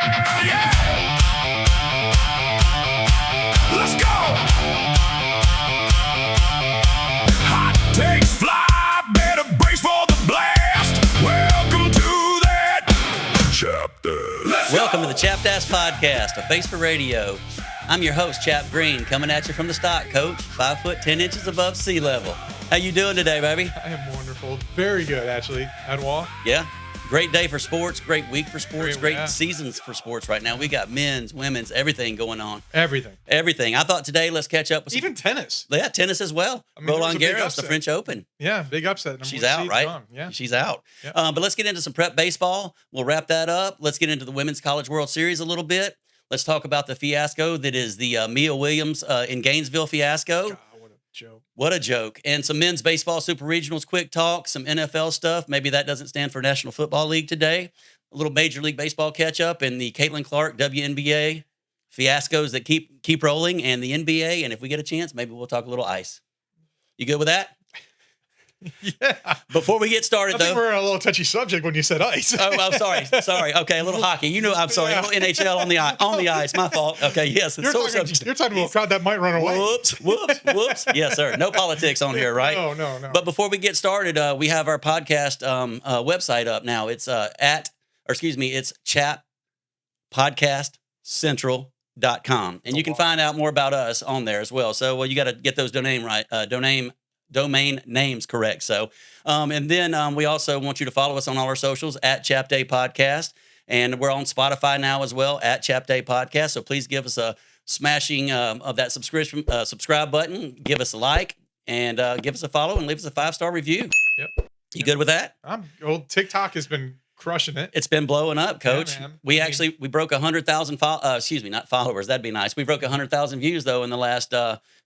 Yeah! Let's go! Hot takes fly, better brace for the blast. Welcome to that chapter. Welcome to the Chapped A Podcast, a face for radio. I'm your host, Chap Greene, coming at you from the stock, Coach, 5 foot 10 inches above sea level. How you doing today, baby? I am wonderful. Very good, actually. Adwa. Yeah. Great day for sports, great week for sports, great yeah. seasons for sports right now. We got men's, women's, everything going on. Everything. I thought today, let's catch up with even tennis. Yeah, tennis as well. I mean, Roland Garros, the French Open. Yeah, big upset. She's out, right? Gone. Yeah. She's out. Yep. But let's get into some prep baseball. We'll wrap that up. Let's get into the Women's College World Series a little bit. Let's talk about the fiasco that is the Mia Williams in Gainesville fiasco. God, what a joke. What a joke. And some men's baseball super regionals, quick talk, some NFL stuff. Maybe that doesn't stand for National Football League today. A little Major League Baseball catch up and the Caitlin Clark WNBA fiascos that keep rolling and the NBA. And if we get a chance, maybe we'll talk a little ice. You good with that? Yeah. Before we get started, I think though. we're on a little touchy subject when you said ice. Oh, I'm sorry. Sorry. Okay, a little hockey. You know, I'm sorry. A little NHL on the ice. My fault. Okay, yes. You're talking to a crowd that might run away. Whoops. Yes, sir. No politics on here, right? No. But before we get started, we have our podcast website up now. It's it's chappodcastcentral.com. And you can find out more about us on there as well. So, you got to get those domain names correct. So, and then we also want you to follow us on all our socials at Chapped A Podcast. And we're on Spotify now as well at Chapped A Podcast. So please give us a smashing of that subscribe button. Give us a like and give us a follow and leave us a 5-star review. Yep. You good with that? TikTok has been crushing it. It's been blowing up, Coach. Yeah, man. We broke 100,000 not followers. That'd be nice. We broke 100,000 views though in the last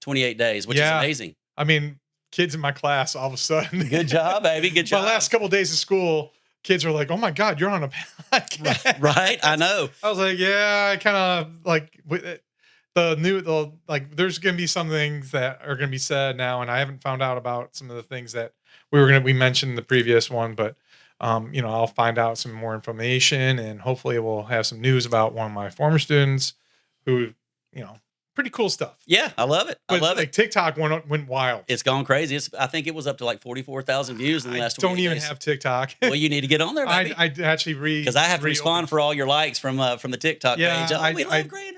28 days, which is amazing. I mean, kids in my class all of a sudden. Good job, baby. Good job. My last couple of days of school, kids are like, "Oh my God, you're on a podcast." Right? I know. I was like, "Yeah, I kind of like there's going to be some things that are going to be said now, and I haven't found out about some of the things that we mentioned in the previous one, but I'll find out some more information, and hopefully we'll have some news about one of my former students who, pretty cool stuff. Yeah, I love it. I love it. TikTok went wild. It's gone crazy. I think it was up to like 44,000 views in the last 28 days. Don't even have TikTok. Well, you need to get on there, baby. I actually because I have to respond for all your likes from the TikTok page. We love Grainer.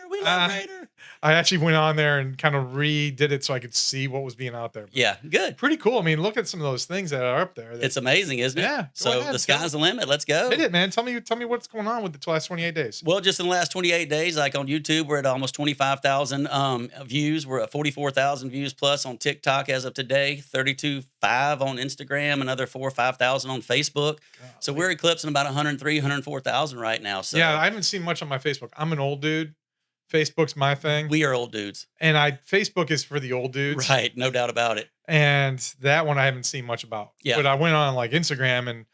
I actually went on there and kind of redid it so I could see what was being out there. But yeah, good. Pretty cool. I mean, look at some of those things that are up there. It's amazing, isn't it? Yeah. So the sky's the limit. Let's go. Hit it, man. Tell me what's going on with the last 28 days. Well, just in the last 28 days, like on YouTube, we're at almost 25,000 views. We're at 44,000 views plus on TikTok as of today, 32.5 on Instagram, another 4,000 or 5,000 on Facebook. So we're eclipsing about 103,000, 104,000 right now. So yeah, I haven't seen much on my Facebook. I'm an old dude. Facebook's my thing. We are old dudes. And Facebook is for the old dudes. Right, no doubt about it. And that one I haven't seen much about. Yeah. But I went on like Instagram and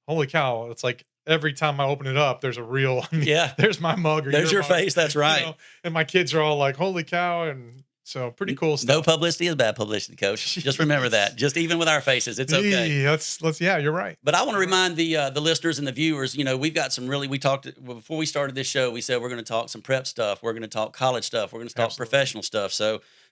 holy cow, it's like every time I open it up, there's a reel. There's my mug. There's your face. That's right. And my kids are all like, holy cow. And so pretty cool stuff. No publicity is bad publicity, Coach. Just remember that. Just even with our faces, it's okay. Yeah, you're right. But I want to remind the listeners and the viewers, we've got some we talked before we started this show, we said we're going to talk some prep stuff. We're going to talk college stuff. We're going to talk professional stuff.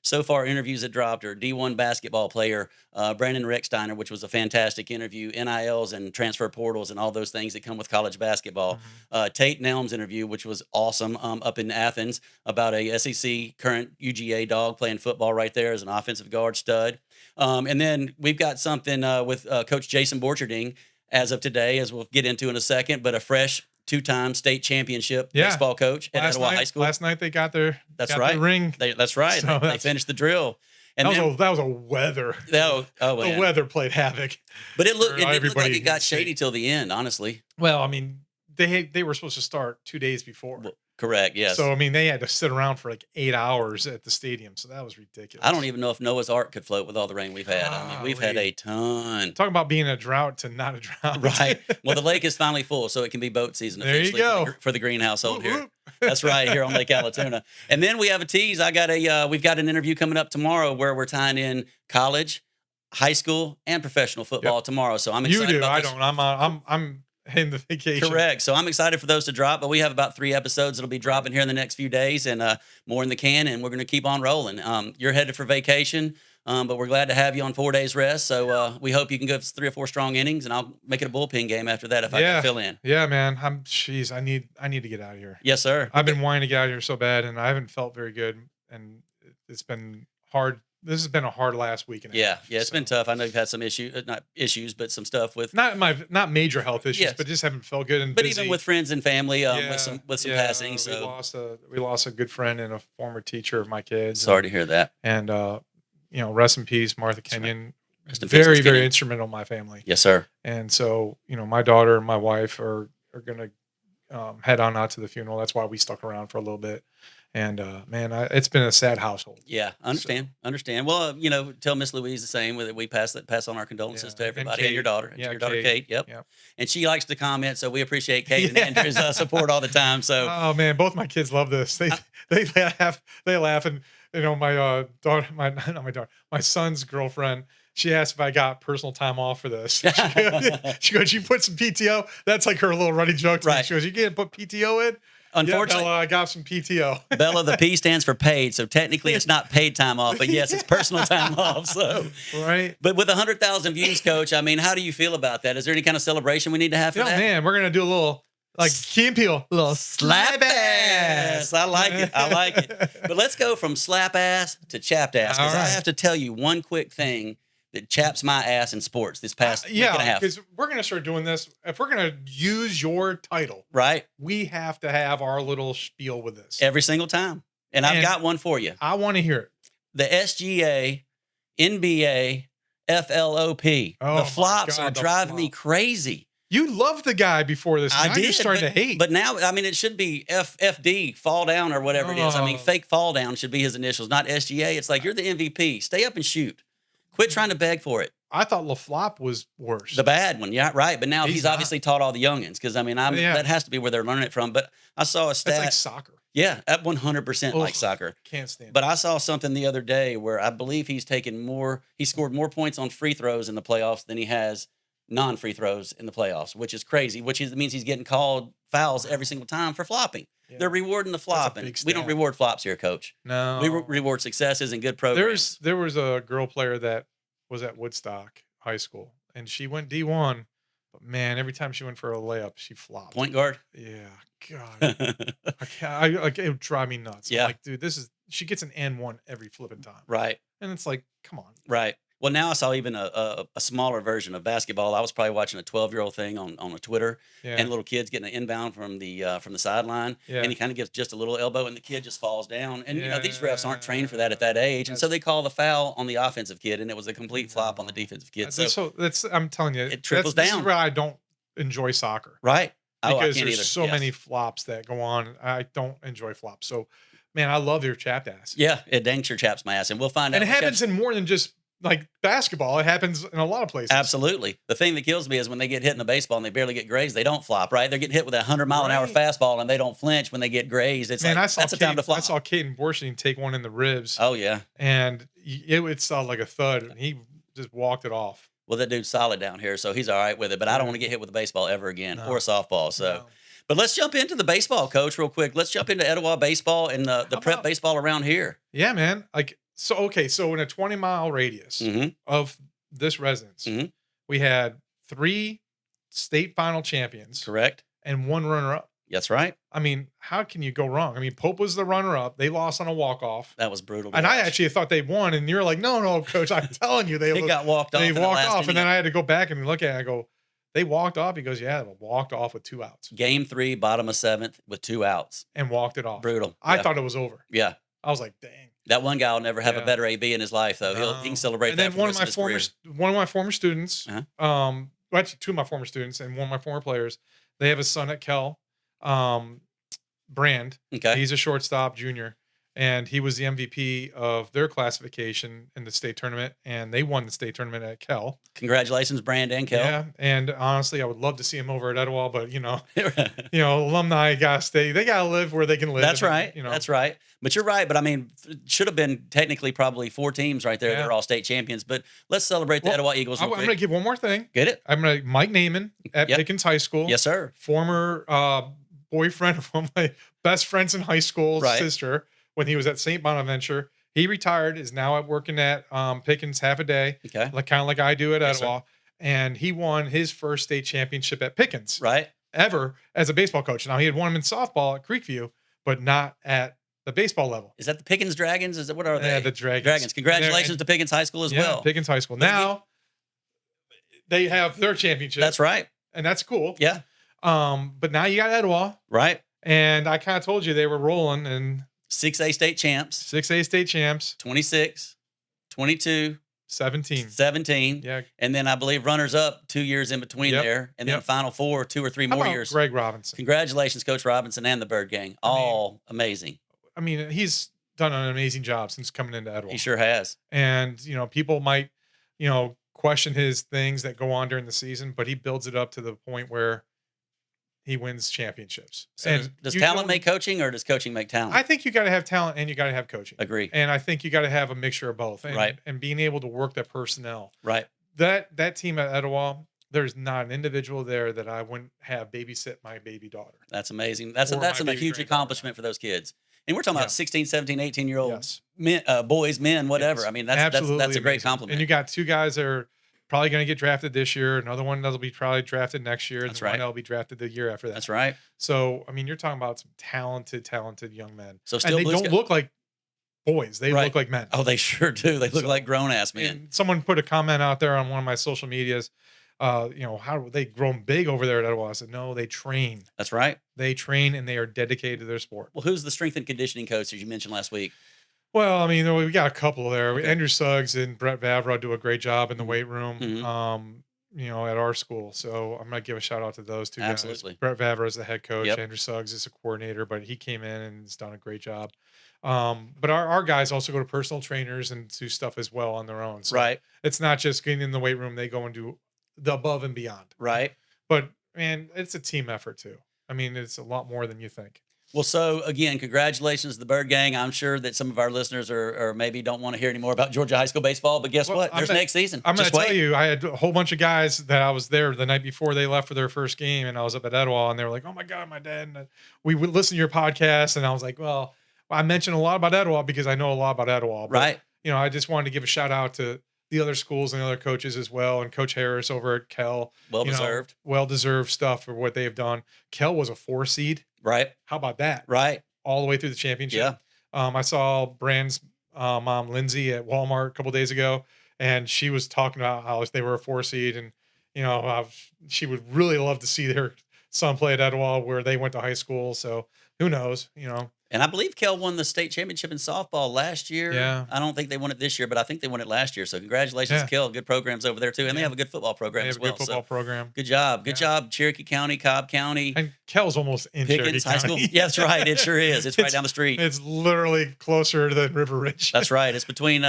So far, interviews that dropped are D1 basketball player Brandon Recksteiner, which was a fantastic interview, NILs and transfer portals and all those things that come with college basketball. Mm-hmm. Tate Nelms interview, which was awesome, up in Athens about a SEC current UGA dog playing football right there as an offensive guard stud. And then we've got something with Coach Jason Borcherding as of today, as we'll get into in a second, but a fresh 2-time state championship baseball coach at Etowah High School. Last night they got their ring. That's right. So they finished the drill. And that was a weather. The weather played havoc. But it looked like it got shady till the end, honestly. Well, I mean, they were supposed to start 2 days before. Well, correct, yes. So, I mean, they had to sit around for like 8 hours at the stadium. So that was ridiculous. I don't even know if Noah's Ark could float with all the rain we've had. I mean, we've had a ton. Talk about being a drought to not a drought. Right. Well, the lake is finally full, so it can be boat season officially. There you go. For the Green household here. That's right, here on Lake Allatoona. And then we have a tease. We've got an interview coming up tomorrow where we're tying in college, high school, and professional football tomorrow. So I'm excited about this. I don't. I'm in the vacation. Correct. So I'm excited for those to drop, but we have about 3 episodes that'll be dropping here in the next few days, and more in the can, and we're going to keep on rolling. You're headed for vacation, but we're glad to have you on 4 days rest. So we hope you can give us 3 or 4 strong innings, and I'll make it a bullpen game after that if I can fill in. Yeah, man. I need to get out of here. Yes, sir. I've been wanting to get out of here so bad, and I haven't felt very good, and it's been hard. This has been a hard last week and a half. Yeah, it's been tough. I know you've had some not issues, but some stuff with not major health issues, Yes. but just haven't felt good and but busy. even with friends and family, with some passing. We lost a good friend and a former teacher of my kids. Sorry to hear that. And rest in peace, Martha That's Kenyon. Rest in peace, Very, Miss very Kenyon. instrumental in my family. Yes, sir. And so, my daughter and my wife are gonna head on out to the funeral. That's why we stuck around for a little bit. And man, it's been a sad household. Yeah, understand. Well, tell Miss Louise the same. That we pass on our condolences to everybody and your daughter, and to your daughter Kate. Yep. And she likes to comment, so we appreciate Kate and Andrew's support all the time. So, oh man, both my kids love this. They laugh, and my son's girlfriend. She asked if I got personal time off for this. She goes, "You put some PTO." That's like her little running joke to me. Right. She goes, "You can't put PTO in." Unfortunately, Bella, I got some PTO. Bella, the P stands for paid, so technically it's not paid time off, but yes, it's personal time off. So, right. But with 100,000 views, Coach, I mean, how do you feel about that? Is there any kind of celebration we need to have for that? Man, we're gonna do a little Key and Peele, a little slap ass. I like it. But let's go from slap ass to chapped ass, because I have to tell you one quick thing that chaps my ass in sports this past week and a half. Because we're going to start doing this. If we're going to use your title, right, we have to have our little spiel with this every single time. And I've got one for you. I want to hear it. The SGA, NBA, FLOP. The flops are driving me crazy. You loved the guy before this. Now you're starting to hate. But now, I mean, it should be FD, fall down or whatever it is. I mean, fake fall down should be his initials, not SGA. It's like, you're the MVP. Stay up and shoot. Quit trying to beg for it. I thought LaFlop was worse. The bad one, yeah, right. But now he's obviously taught all the youngins, because, I mean, that has to be where they're learning it from. But I saw a stat. It's like soccer. Yeah, at 100% like soccer. Can't stand it. But I saw something the other day where I believe he scored more points on free throws in the playoffs than he has non-free throws in the playoffs, which is crazy, means he's getting called fouls every single time for flopping. Yeah. They're rewarding the flop, and we don't reward flops here, Coach. No. We reward successes and good programs. There was a girl player that was at Woodstock High School, and she went D1, but man, every time she went for a layup, she flopped. Point guard? Yeah. God. It would drive me nuts. Yeah. I'm like, dude, she gets an N1 every flipping time. Right. And it's like, come on. Right. Well, now I saw even a smaller version of basketball. I was probably watching a 12-year-old thing on a Twitter, and little kids getting an inbound from the sideline, and he kind of gives just a little elbow, and the kid just falls down. And these refs aren't trained for that at that age, and so they call the foul on the offensive kid, and it was a complete flop on the defensive kid. So I'm telling you, it trickles down. This is where I don't enjoy soccer, right? Because there's so many flops that go on. I don't enjoy flops. So, man, I love your chapped ass. Yeah, it dang sure chaps my ass, and we'll find out. And it happens in more than just like basketball. It happens in a lot of places. Absolutely. The thing that kills me is when they get hit in the baseball and they barely get grazed, they don't flop, right? They're getting hit with a 100-mile-an-hour fastball and they don't flinch when they get grazed. It's that's the time to flop. I saw Caden Borstein take one in the ribs. Oh, yeah. And it sounded like a thud, and he just walked it off. Well, that dude's solid down here, so he's all right with it. But I don't want to get hit with a baseball ever again, or a softball. So, But let's jump into the baseball, Coach, real quick. Let's jump into Etowah baseball and the prep baseball around here. Yeah, man. So in a 20-mile radius of this residence, we had 3 state final champions. Correct. And 1 runner-up. That's right. I mean, how can you go wrong? I mean, Pope was the runner-up. They lost on a walk-off. That was brutal. And I actually thought they won, and you're like, no, Coach, I'm telling you. They got walked off. They walked off, and then I had to go back and look at it. I go, they walked off? He goes, yeah, they walked off with 2 outs. Game 3, bottom of 7th with 2 outs. And walked it off. Brutal. I thought it was over. Yeah. I was like, dang. That one guy will never have a better AB in his life, though. He can celebrate that. And then one of my former students, actually 2 of my former students and one of my former players, they have a son at Kell, Brand. Okay. He's a shortstop, junior, and he was the MVP of their classification in the state tournament, and they won the state tournament at Kel. Congratulations, Brand and Kel. Yeah, and honestly, I would love to see him over at Etowah, but alumni gotta stay. They gotta live where they can live. That's and, right. That's right. But you're right. But I mean, should have been technically probably 4 teams right there that are all state champions. But let's celebrate the Etowah Eagles. I'm going to give one more thing. Get it? I'm going to Mike Naaman at Pickens High School. Yes, sir. Former boyfriend of one of my best friends in high school, sister, when he was at St. Bonaventure. He retired, is now working at Pickens half a day, kind of like I do at Etowah. And he won his first state championship at Pickens, ever as a baseball coach. Now he had won him in softball at Creekview, but not at the baseball level. Is that the Pickens Dragons? Is that what are they? Yeah, the Dragons. Congratulations to Pickens High School as well. Pickens High School. Now they have their championship. That's right. And that's cool. Yeah. But now you got Etowah. Right. And I kind of told you they were rolling and 6A state champs. 6A state champs. 26, 22, 17. Yeah. And then I believe runners up 2 years in between there. And then Final Four, 2 or 3 more years. Greg Robinson. Congratulations, Coach Robinson and the Bird Gang. All amazing. I mean, he's done an amazing job since coming into Etowah. He sure has. And, people might, question his things that go on during the season, but he builds it up to the point where he wins championships. So does talent make coaching, or does coaching make talent? I think you got to have talent and you got to have coaching. Agree. And I think you got to have a mixture of both. And, and being able to work that personnel. Right. That team at Etowah, there's not an individual there that I wouldn't have babysit my baby daughter. That's amazing. That's a huge accomplishment for those kids. And we're talking about 16, 17, 18-year-old men, boys, men, whatever. I mean, that's a great compliment. And you got 2 guys that are probably going to get drafted this year. Another one that'll be probably drafted next year. And one that'll be drafted the year after that. That's right. So, I mean, you're talking about some talented young men. So still, and they don't look like boys. They look like men. Oh, they sure do. They look like grown-ass men. And someone put a comment out there on one of my social medias. How they grown big over there at Etowah? I said, no, they train. That's right. They train and they are dedicated to their sport. Well, who's the strength and conditioning coach, as you mentioned last week? Well, I mean, we got a couple there. Okay. Andrew Suggs and Brett Vavra do a great job in the weight room, at our school. So I'm going to give a shout out to those 2 guys. Brett Vavra is the head coach. Andrew Suggs is a coordinator, but he came in and has done a great job. But our guys also go to personal trainers and do stuff as well on their own. So it's not just getting in the weight room. They go and do the above and beyond. Right. But, man, it's a team effort too. I mean, it's a lot more than you think. Well, so again, congratulations to the Bird Gang. I'm sure that some of our listeners are maybe don't want to hear any more about Georgia high school baseball, but guess what? There's next season. I'm going to tell you, I had a whole bunch of guys that I was there the night before they left for their first game, and I was up at Etowah, and they were like, "Oh my God, my dad!" And we would listen to your podcast, and I was like, "Well, I mentioned a lot about Etowah because I know a lot about Etowah." But, I just wanted to give a shout out to the other schools and the other coaches as well, and Coach Harris over at Kel. Well-deserved stuff for what they've done. Kel was a 4 seed. Right. How about that? Right. All the way through the championship. Yeah. I saw Brand's mom, Lindsay, at Walmart a couple days ago, and she was talking about how they were a 4 seed, and she would really love to see their son play at Etowah where they went to high school. So who knows? And I believe Kel won the state championship in softball last year. Yeah. I don't think they won it this year, but I think they won it last year. So congratulations to Kel. Good programs over there too. And they have a good football program as well. They have a good football program. Good job. Good job. Cherokee County, Cobb County. And Kel's almost in Pickens High School. Yeah, that's right. It sure is. It's right down the street. It's literally closer than River Ridge. That's right. It's between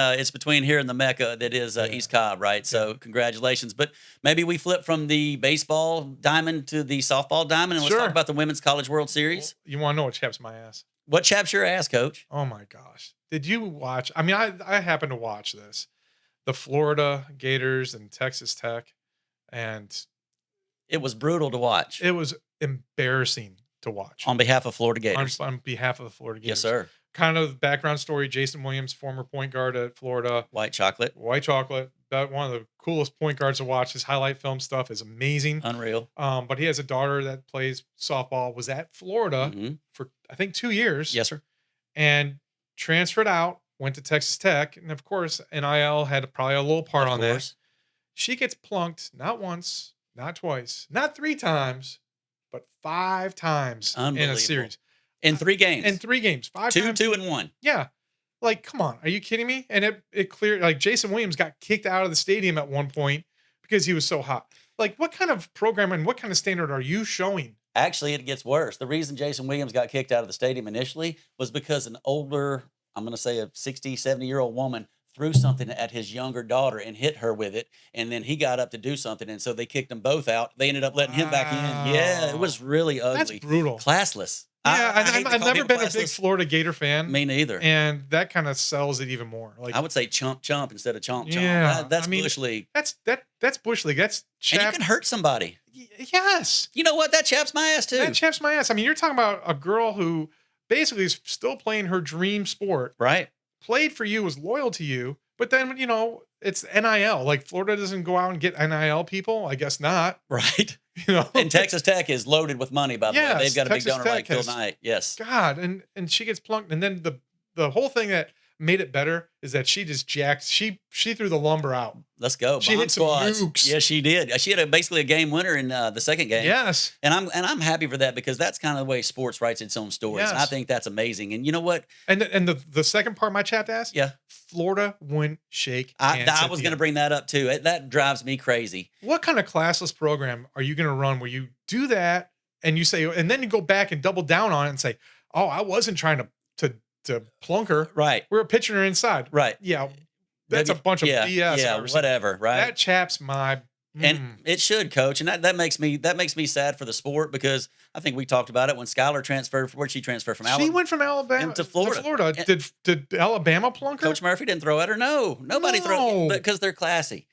here and the Mecca that is East Cobb, right? So congratulations. But maybe we flip from the baseball diamond to the softball diamond, and let's talk about the Women's College World Series. Well, you want to know what chaps my ass? What chaps your ass, Coach? Oh my gosh. Did you watch? I mean, I happened to watch this. The Florida Gators and Texas Tech. And it was brutal to watch. It was embarrassing to watch. On behalf of Florida Gators. On behalf of the Florida Gators. Yes, sir. Kind of background story. Jason Williams, former point guard at Florida. White chocolate. That one of the coolest point guards to watch. His highlight film stuff is amazing. Unreal. But he has a daughter that plays softball, was at Florida for, I think, 2 years. Yes, sir. And transferred out, went to Texas Tech. And of course, NIL had probably a little part on that. She gets plunked not once, not twice, not 3 times, but 5 times in a series. In 3 games. In 3 games. 5 2, times. 2, and 1. Yeah. Like, come on. Are you kidding me? And it cleared, like, Jason Williams got kicked out of the stadium at one point because he was so hot. Like, what kind of program and what kind of standard are you showing? Actually, it gets worse. The reason Jason Williams got kicked out of the stadium initially was because an older I'm going to say a 60, 70-year-old woman threw something at his younger daughter and hit her with it. And then he got up to do something. And so they kicked them both out. They ended up letting him back in. Yeah, it was really ugly. That's brutal. Classless. Yeah, I hate to I've call never people been a big classless. Florida Gator fan. Me neither. And that kind of sells it even more. Like, I would say chump instead of chomp chomp. Yeah, That's I mean, Bush League. that's Bush League. That's And you Chap. can hurt somebody. Yes. You know what? That chaps my ass too. That chaps my ass. I mean, you're talking about a girl who basically is still playing her dream sport, Right. played for you, was loyal to you, but then, it's NIL. Like, Florida doesn't go out and get NIL people. I guess not. Right. You know, And Texas Tech is loaded with money, by the way. Yes, They've got a big Texas donor Tech like Phil has- Knight. Yes. God, and she gets plunked, and then the whole thing that made it better is that she just jacked. She threw the lumber out. Let's go. She Bomb hit some squads. nukes. Yeah, she did. She had basically a game winner in the second game. Yes. And I'm happy for that because that's kind of the way sports writes its own stories. And I Yes. think that's amazing. And you know what? And the second part of my chat asked, Yeah. Florida wouldn't shake. I hands at was the going to end. bring that up too. That drives me crazy. What kind of classless program are you going to run where you do that and you say, and then you go back and double down on it and say, oh, I wasn't trying to plunk her. Right. We were pitching her inside. Right. Yeah. That's a bunch of yeah, BS. Yeah, whatever. Right. That chaps my. And it should, coach, and that makes me sad for the sport because I think we talked about it when Skylar transferred. Where'd she transfer from? She went from Alabama to Florida. Did Alabama plunk her? Coach Murphy didn't throw at her. No, nobody threw No. because they're classy.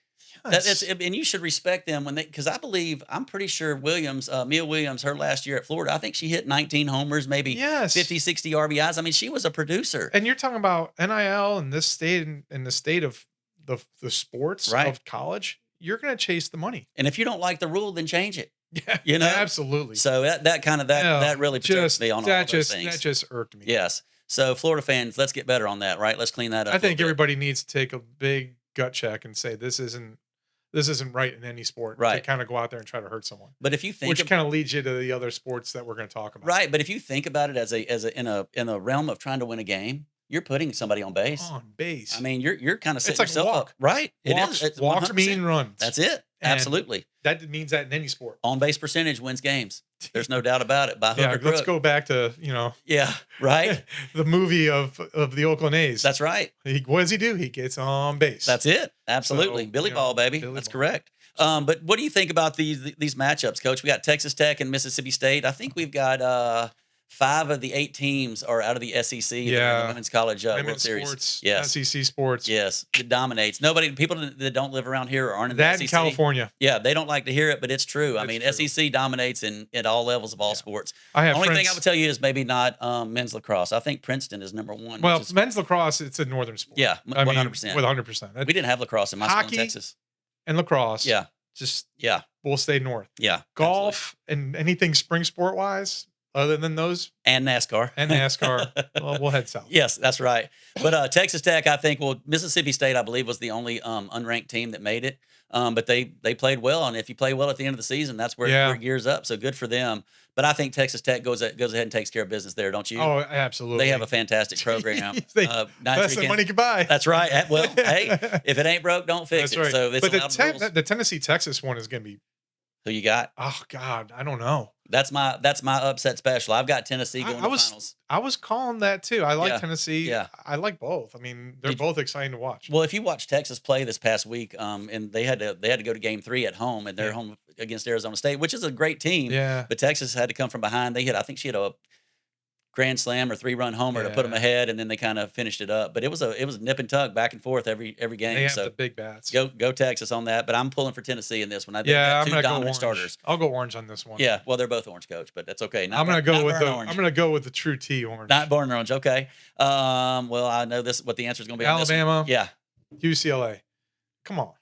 Yes. And you should respect them when because I'm pretty sure Mia Williams, her last year at Florida, I think she hit 19 homers, maybe Yes. 50, 60 RBIs. I mean, she was a producer. And you're talking about NIL in this state and the state of the sports Right. of college. You're going to chase the money. And if you don't like the rule, then change it. Yeah, You know? absolutely. So that really protects me on all those things. That just irked me. Yes. So Florida fans, let's get better on that, right? Let's clean that up. I think a little bit. everybody needs to take a big gut check and say this isn't right in any sport. To Right. kind of go out there and try to hurt someone, But if you think which kind of leads you to the other sports that we're going to talk about. right, but if you think about it as in a realm of trying to win a game, you're putting somebody on base. On base. I mean, you're kind of setting like yourself walk. up. Right. walks, It's walks 100%. mean runs. That's it. And Absolutely. That means that in any sport. On base percentage wins games. There's no doubt about it. By hook Yeah, or crook. let's go back to Yeah. Right. the movie of the Oakland A's. That's right. What does he do? He gets on base. That's it. Absolutely. So, Billy Ball, baby. Billy That's Ball. correct. But what do you think about these matchups, Coach? We got Texas Tech and Mississippi State. I think we've got 5 of the 8 teams are out of the SEC. In the Women's College World Women's Series. sports, Yes. SEC sports. Yes. It dominates. People that don't live around here or aren't in That the in SEC. California. Yeah, they don't like to hear it, but it's true. I It's mean, true. SEC dominates at all levels of all sports. I have Only friends, thing I would tell you is maybe not men's lacrosse. I think Princeton is number 1. well, which is, men's lacrosse, it's a northern sport. yeah, I mean, 100%. with 100%. We didn't have lacrosse in my school in Hockey, Texas. And lacrosse. Yeah, Just yeah, we'll stay north. yeah. Golf and anything spring sport wise, other than those, Absolutely. And NASCAR. and NASCAR, well, we'll head south. Yes, that's right. But Texas Tech, I think, Mississippi State, I believe, was the only unranked team that made it. But they played well, and if you play well at the end of the season, that's where it gears up. So good for them. But I think Texas Tech goes ahead and takes care of business there, don't you? Oh, absolutely. They have a fantastic program. That's the money goodbye. That's right. Well, hey, if it ain't broke, don't fix That's it. right. So it's But allowed rules. the Tennessee Texas one is going to be. Who you got? Oh God, I don't know. That's my upset special. I've got Tennessee going to the finals. I was calling that too. I like Yeah. Tennessee. Yeah. I like both. I mean, they're both exciting to watch. Well, if you watch Texas play this past week, and they had to go to Game 3 at home, and they're home against Arizona State, which is a great team. Yeah. But Texas had to come from behind. I think she had a grand slam or 3-run homer to put them Yeah. ahead, and then they kind of finished it up. But it was a nip and tug back and forth every game. They have So the big bats. go Texas on that. But I'm pulling for Tennessee in this one. They've Yeah, got I'm two gonna go dominant orange. starters. I'll go orange on this one. Yeah, well, they're both orange, Coach, but that's okay. I'm gonna go with burnt the. orange. I'm gonna go with the true T orange. Not born orange. Okay. Well, I know what the answer is going to be. on this one. Alabama. Yeah. UCLA. Come on.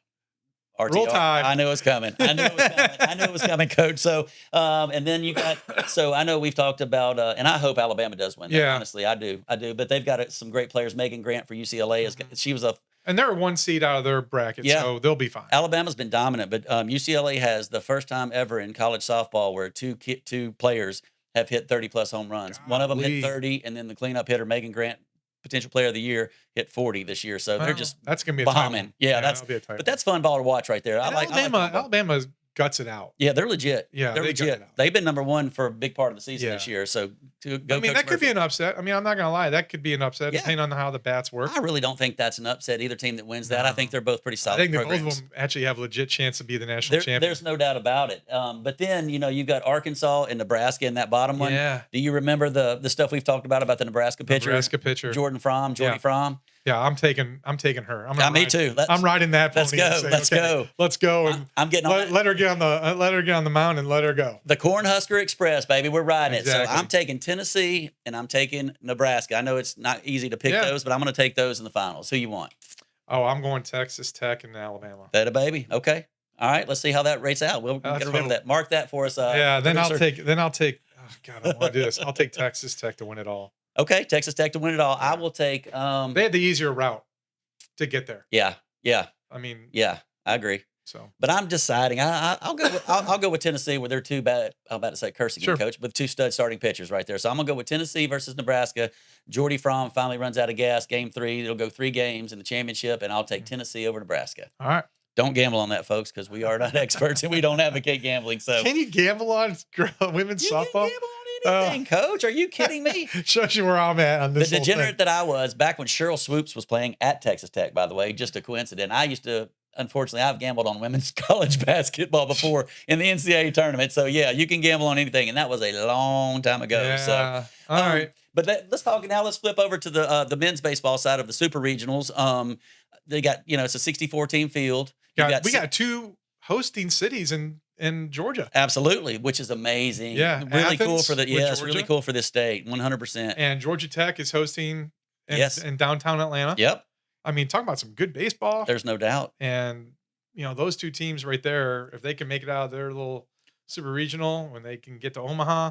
RTR. Roll Tide. I knew it was coming. I knew it was coming, Coach. So, and then you got. So I know we've talked about, and I hope Alabama does win. Yeah. Honestly, I do. But they've got some great players. Megan Grant for UCLA she was a. And they're 1 seed out of their bracket, Yeah. so they'll be fine. Alabama's been dominant, but UCLA has the first time ever in college softball where two players have hit 30+ home runs. One of them Golly. hit 30, and then the cleanup hitter Megan Grant, potential player of the year, hit 40 this year. So they're Well, just that's gonna be a tight bombing. one. Yeah, that'll be a tight but one. that's fun ball to watch right there. I And like Alabama guts it out. Yeah, they're legit. Yeah, they're they got legit. it out. They've been number 1 for a big part of the season Yeah. this year. So to go. I mean, Coach that could be Murphy. an upset. I mean, I'm not gonna lie, that could be an upset Yeah. depending on how the bats work. I really don't think that's an upset. Either team that wins that, I think they're both pretty I solid think that both programs. of them actually have a legit chance to be the national champion. There's no doubt about it. But then you've got Arkansas and Nebraska in that bottom one. Yeah. Do you remember the stuff we've talked about the Nebraska pitcher? Nebraska pitcher. Jordan Fromm, Jordy Yeah. Fromm. Yeah, I'm taking her. Yeah, me too. I'm riding that. Let's pony and go. saying, Let's go. Let's go. And I'm getting on let her get on the mound and let her go. the Cornhusker Express, baby. We're riding it. Exactly. So I'm taking Tennessee and I'm taking Nebraska. I know it's not easy to pick those, but I'm going to take those in the finals. Who you want? Oh, I'm going Texas Tech and Alabama. That a baby. Okay. All right. Let's see how that rates out. We'll got to remember that. Mark that for us. Yeah. Then producer. I'll take. Oh God, I don't want to do this. I'll take Texas Tech to win it all. Okay, Texas Tech to win it all. I will take. They had the easier route to get there. Yeah. I mean, Yeah. I agree. so But I'm deciding. I'll go. I'll go with Tennessee with their two bad. I'm about to say cursing, Sure. coach, with two stud starting pitchers right there. So I'm gonna go with Tennessee versus Nebraska. Jordy Fromm finally runs out of gas. Game 3. It'll go 3 games in the championship, and I'll take Tennessee over Nebraska. all right. Don't gamble on that, folks, because we are not experts and we don't advocate gambling. So Can you gamble on women's you softball? can gamble on anything, coach. Are you kidding me? Shows you where I'm at on The this whole degenerate thing. that I was back when Cheryl Swoops was playing at Texas Tech, by the way, just a coincidence. I used to, unfortunately, I've gambled on women's college basketball before in the NCAA tournament. So, yeah, you can gamble on anything. And that was a long time ago. Yeah. So, all right. But let's talk now. Let's flip over to the men's baseball side of the super regionals. They got, it's a 64 team field. We got 2 hosting cities in Georgia. Absolutely, which is amazing. Yeah, Really cool Athens for with it's really Georgia. cool for this state. 100%. And Georgia Tech is hosting Yes. in downtown Atlanta. Yep. I mean, talk about some good baseball. There's no doubt. And, those 2 teams right there, if they can make it out of their little super regional, when they can get to Omaha,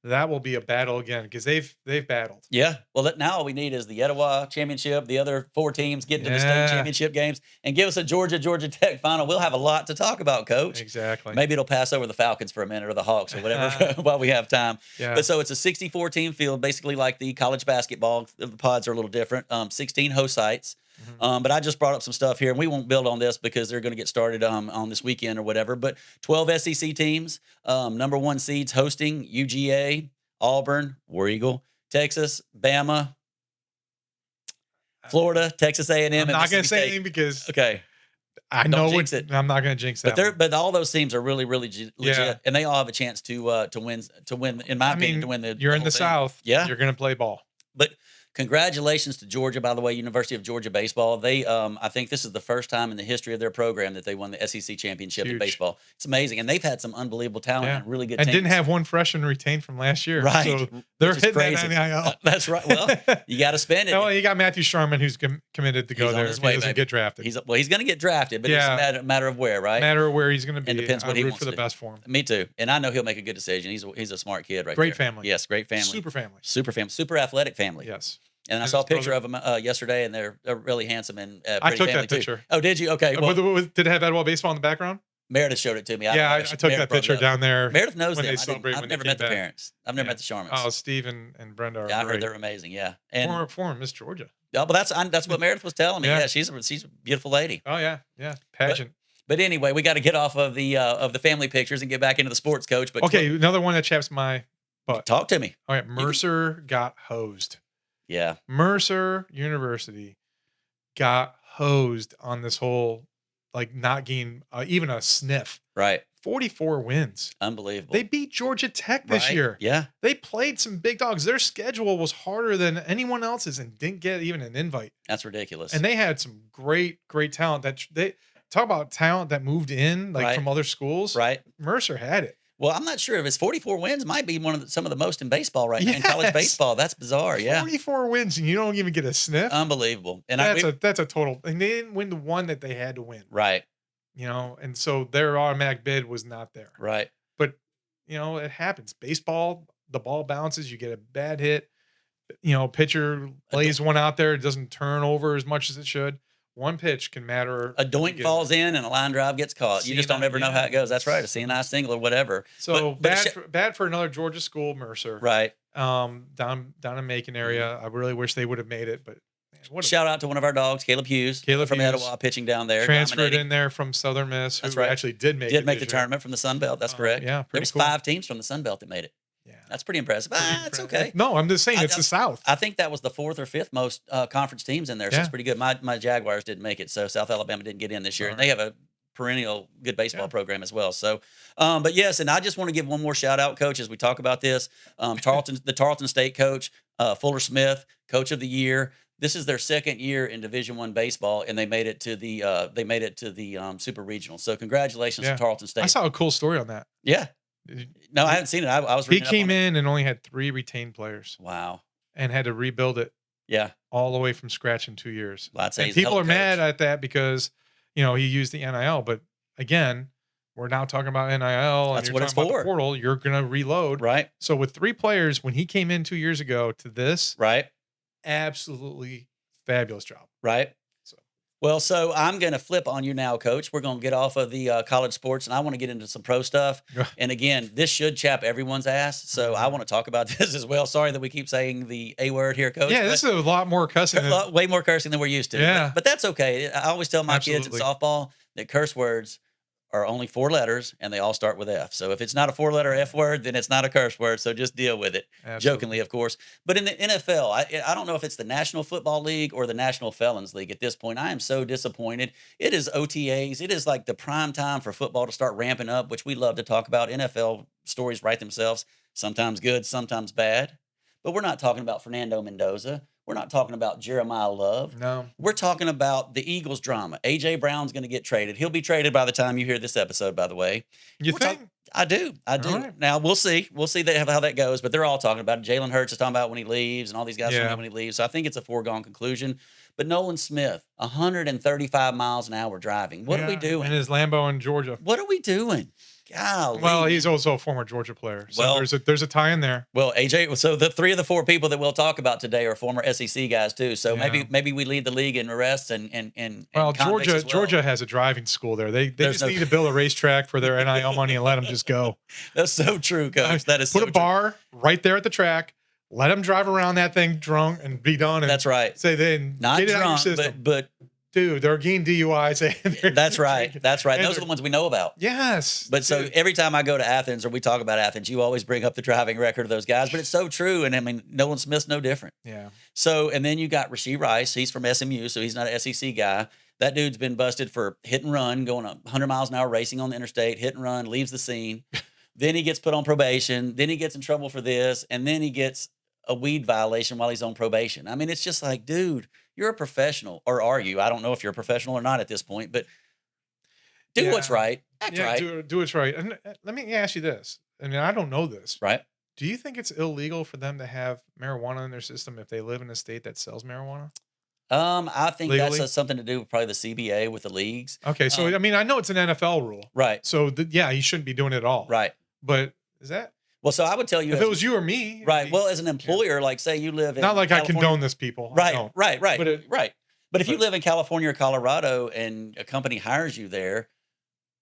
that will be a battle again because they've battled. Yeah. Well, now all we need is the Etowah championship, the other 4 teams get to the state Yeah. championship games, and give us a Georgia Tech final. We'll have a lot to talk about, Coach. Exactly. Maybe it'll pass over the Falcons for a minute or the Hawks or whatever while we have time. Yeah. But so it's a 64 team field, basically like the college basketball. The pods are a little different. 16 host sites. But I just brought up some stuff here, and we won't build on this because they're going to get started on this weekend or whatever. But 12 SEC teams, number 1 seeds hosting UGA, Auburn, War Eagle, Texas, Bama, Florida, Texas A&M. I'm and not going to Mississippi say State. anything because Okay, I know jinx what it. I'm not going to jinx that. but all those teams are really, really legit, Yeah. and they all have a chance to win. In my opinion, to win the. You're in whole the thing. South. Yeah. You're going to play ball. But congratulations to Georgia, by the way, University of Georgia baseball. They, I think this is the first time in the history of their program that they won the SEC championship in Huge. baseball. It's amazing, and they've had some unbelievable talent and really good And teams. didn't have one freshman retained from last year. Right. So they're Which is hitting crazy. that NIL. That's right. Well, you got to spend it. No, you got Matthew Sharman who's committed to go He's on there. his If way, he doesn't baby. get drafted. He's going to get drafted, but Yeah. it's a matter of where, right? Matter of where he's going to be. And depends what I he root wants for to the do. best for him. Me too, and I know he'll make a good decision. He's a smart kid, right? Great there. family. Yes, great family. Super family. Super athletic family. Yes. And I And saw a his picture brother- of them yesterday, and they're really handsome and pretty I took family that too. picture. Oh, did you? Okay. Well, Did it have Etowah baseball in the background? Meredith showed it to me. Yeah, I took that picture down there. Meredith knows when them. they celebrate I've when they never came met the back. parents. I've never Yeah. met the Sharmans. Oh, Steve and Brenda are Yeah, I heard great. they're amazing. Yeah, and Former Miss Georgia. yeah, but that's what Meredith was telling me. Yeah. Yeah, she's a beautiful lady. Oh yeah, yeah, pageant. But anyway, we got to get off of the family pictures and get back into the sports, coach. But Okay, another one that chaps my butt. talk to me. All right, Mercer got hosed. Yeah, Mercer University got hosed on this whole not getting even a sniff. right. 44 wins. Unbelievable. They beat Georgia Tech this Right? year. Yeah, They played some big dogs. Their schedule was harder than anyone else's and didn't get even an invite. that's ridiculous. And they had some great talent that they talk about talent that moved in Right. from other schools. right. Mercer had it. Well, I'm not sure if it's 44 wins. Might be some of the most in baseball right now in college Yes. baseball. That's bizarre. Yeah, 44 wins and you don't even get a sniff. unbelievable. And That's a total. And they didn't win the one that they had to win. right, And so their automatic bid was not there. right. But it happens. Baseball, the ball bounces, you get a bad hit. Pitcher lays one out there, it doesn't turn over as much as it should. One pitch can matter. A doink falls in and a line drive gets caught. You just don't ever know how it goes. That's right. A CNI single or whatever. So But bad for another Georgia school, Mercer. right. Down in Macon area. I really wish they would have made it, but man, what a Shout out to one of our dogs, Caleb Hughes, Caleb from Hughes. Etowah, pitching down there. transferred dominating. in there from Southern Miss, who That's right. actually did make Did it make the this year. tournament from the Sun Belt. That's correct. Yeah, There pretty was cool. 5 teams from the Sun Belt that made it. Yeah. That's pretty impressive. It's okay. No, I'm just saying it's the South. I think that was the 4th or 5th most conference teams in there, so Yeah. it's pretty good. My Jaguars didn't make it, so South Alabama didn't get in this year, and they have a perennial good baseball program as well. So, but yes, and I just want to give one more shout out, Coach, as we talk about this. The Tarleton State coach, Fuller Smith, Coach of the Year. This is their 2nd year in Division I baseball, and they made it to the Super Regional. So congratulations to Tarleton State. I saw a cool story on that. Yeah. No, I haven't seen it. I was. He came in and only had 3 retained players. Wow. And had to rebuild it. Yeah. All the way from scratch in 2 years. Well, I'd say and people are mad at that because he used the NIL, but again, we're now talking about NIL. That's and what you're it's talking about for. the portal. You're gonna reload, right? So with 3 players, when he came in 2 years ago to this, right, absolutely fabulous job, right? So I'm going to flip on you now, Coach. We're going to get off of the college sports, and I want to get into some pro stuff. And again, this should chap everyone's ass. So I want to talk about this as well. Sorry that we keep saying the A word here, Coach. Yeah, this is a lot more cussing. Way more cursing than we're used to. Yeah. But that's okay. I always tell my kids in softball that curse words are only 4 letters, and they all start with F. So if it's not a 4-letter F word, then it's not a curse word. So just deal with it. Absolutely. Jokingly, of course. But in the NFL, I don't know if it's the National Football League or the National Felons League at this point. I am so disappointed. It is OTAs. It is like the prime time for football to start ramping up, which we love to talk about. NFL stories write themselves, sometimes good, sometimes bad. But we're not talking about Fernando Mendoza. We're not talking about Jeremiah Love. No. We're talking about the Eagles drama. A.J. Brown's going to get traded. He'll be traded by the time you hear this episode, by the way. You think? I do. Right. Now, we'll see. We'll see how that goes. But they're all talking about it. Jalen Hurts is talking about when he leaves, and all these guys are talking about when he leaves. So I think it's a foregone conclusion. But Nolan Smith, 135 miles an hour driving. What are we doing? In his Lambo in Georgia. What are we doing? Golly. Well, he's also a former Georgia player. So there's a tie in there. Well, AJ, so the 3 of the 4 people that we'll talk about today are former SEC guys too. So maybe we lead the league in arrests and Georgia has a driving school there. They just need to build a racetrack for their NIL money and let them just go. That's so true, Coach. That is put a bar right there at the track. Let them drive around that thing drunk and be done. And that's right. Say then not get it drunk, out of your system. but dude, they're getting DUIs. That's right. That's right. Those are the ones we know about. Yes. But so every time I go to Athens or we talk about Athens, you always bring up the driving record of those guys. But it's so true. And I mean, Nolan Smith's no different. Yeah. So, and then you got Rasheed Rice. He's from SMU, so he's not an SEC guy. That dude's been busted for hit and run, going 100 miles an hour racing on the interstate, hit and run, leaves the scene. Then he gets put on probation. Then he gets in trouble for this. And then he gets a weed violation while he's on probation. I mean, it's just like, dude, you're a professional, or are you? I don't know if you're a professional or not at this point, but do what's right. Act right. Do what's right. And let me ask you this. I mean, I don't know this. Right. Do you think it's illegal for them to have marijuana in their system if they live in a state that sells marijuana? I think Legally? that has something to do with probably the CBA with the leagues. Okay, so I mean, I know it's an NFL rule. Right. So he shouldn't be doing it at all. Right. But is that? Well, so I would tell you if it was you or me. Right. Well, as an employer, like say you live in not like California, I condone this, people. Right. But if you live in California or Colorado and a company hires you there,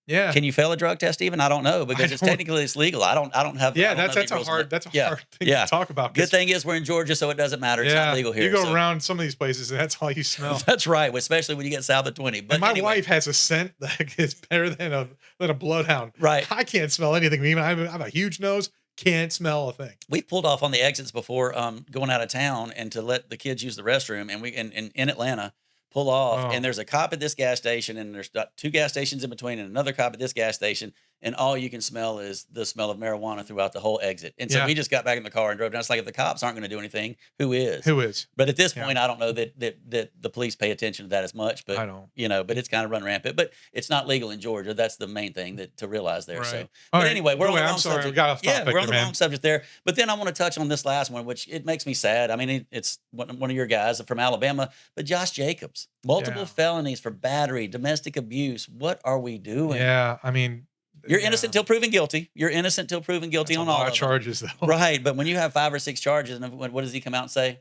can you fail a drug test even? I don't know because it's technically legal. I don't have. Yeah, that's a hard thing to talk about. Good thing is we're in Georgia, so it doesn't matter. It's not legal here. You go around some of these places and that's all you smell. That's right, especially when you get south of 20. But my wife has a scent that is better than a bloodhound. Right. I can't smell anything. Even I have a huge nose. Can't smell a thing. We've pulled off on the exits before, going out of town and to let the kids use the restroom, and we in Atlanta pull off, and there's a cop at this gas station, and there's 2 gas stations in between, and another cop at this gas station, and all you can smell is the smell of marijuana throughout the whole exit. And so we just got back in the car and drove down. It's like if the cops aren't going to do anything, who is? Who is? But at this point, I don't know that the police pay attention to that as much. But I don't. But it's kind of run rampant. But it's not legal in Georgia. That's the main thing to realize there. Right. So, but anyway, we're on the wrong subject. We're on the wrong subject there. But then I want to touch on this last one, which it makes me sad. I mean, it's one of your guys from Alabama, but Josh Jacobs, multiple felonies for battery, domestic abuse. What are we doing? Yeah, I mean. You're innocent till proven guilty. You're innocent till proven guilty on all of them. Charges, though. Right, but when you have 5 or 6 charges, and what does he come out and say?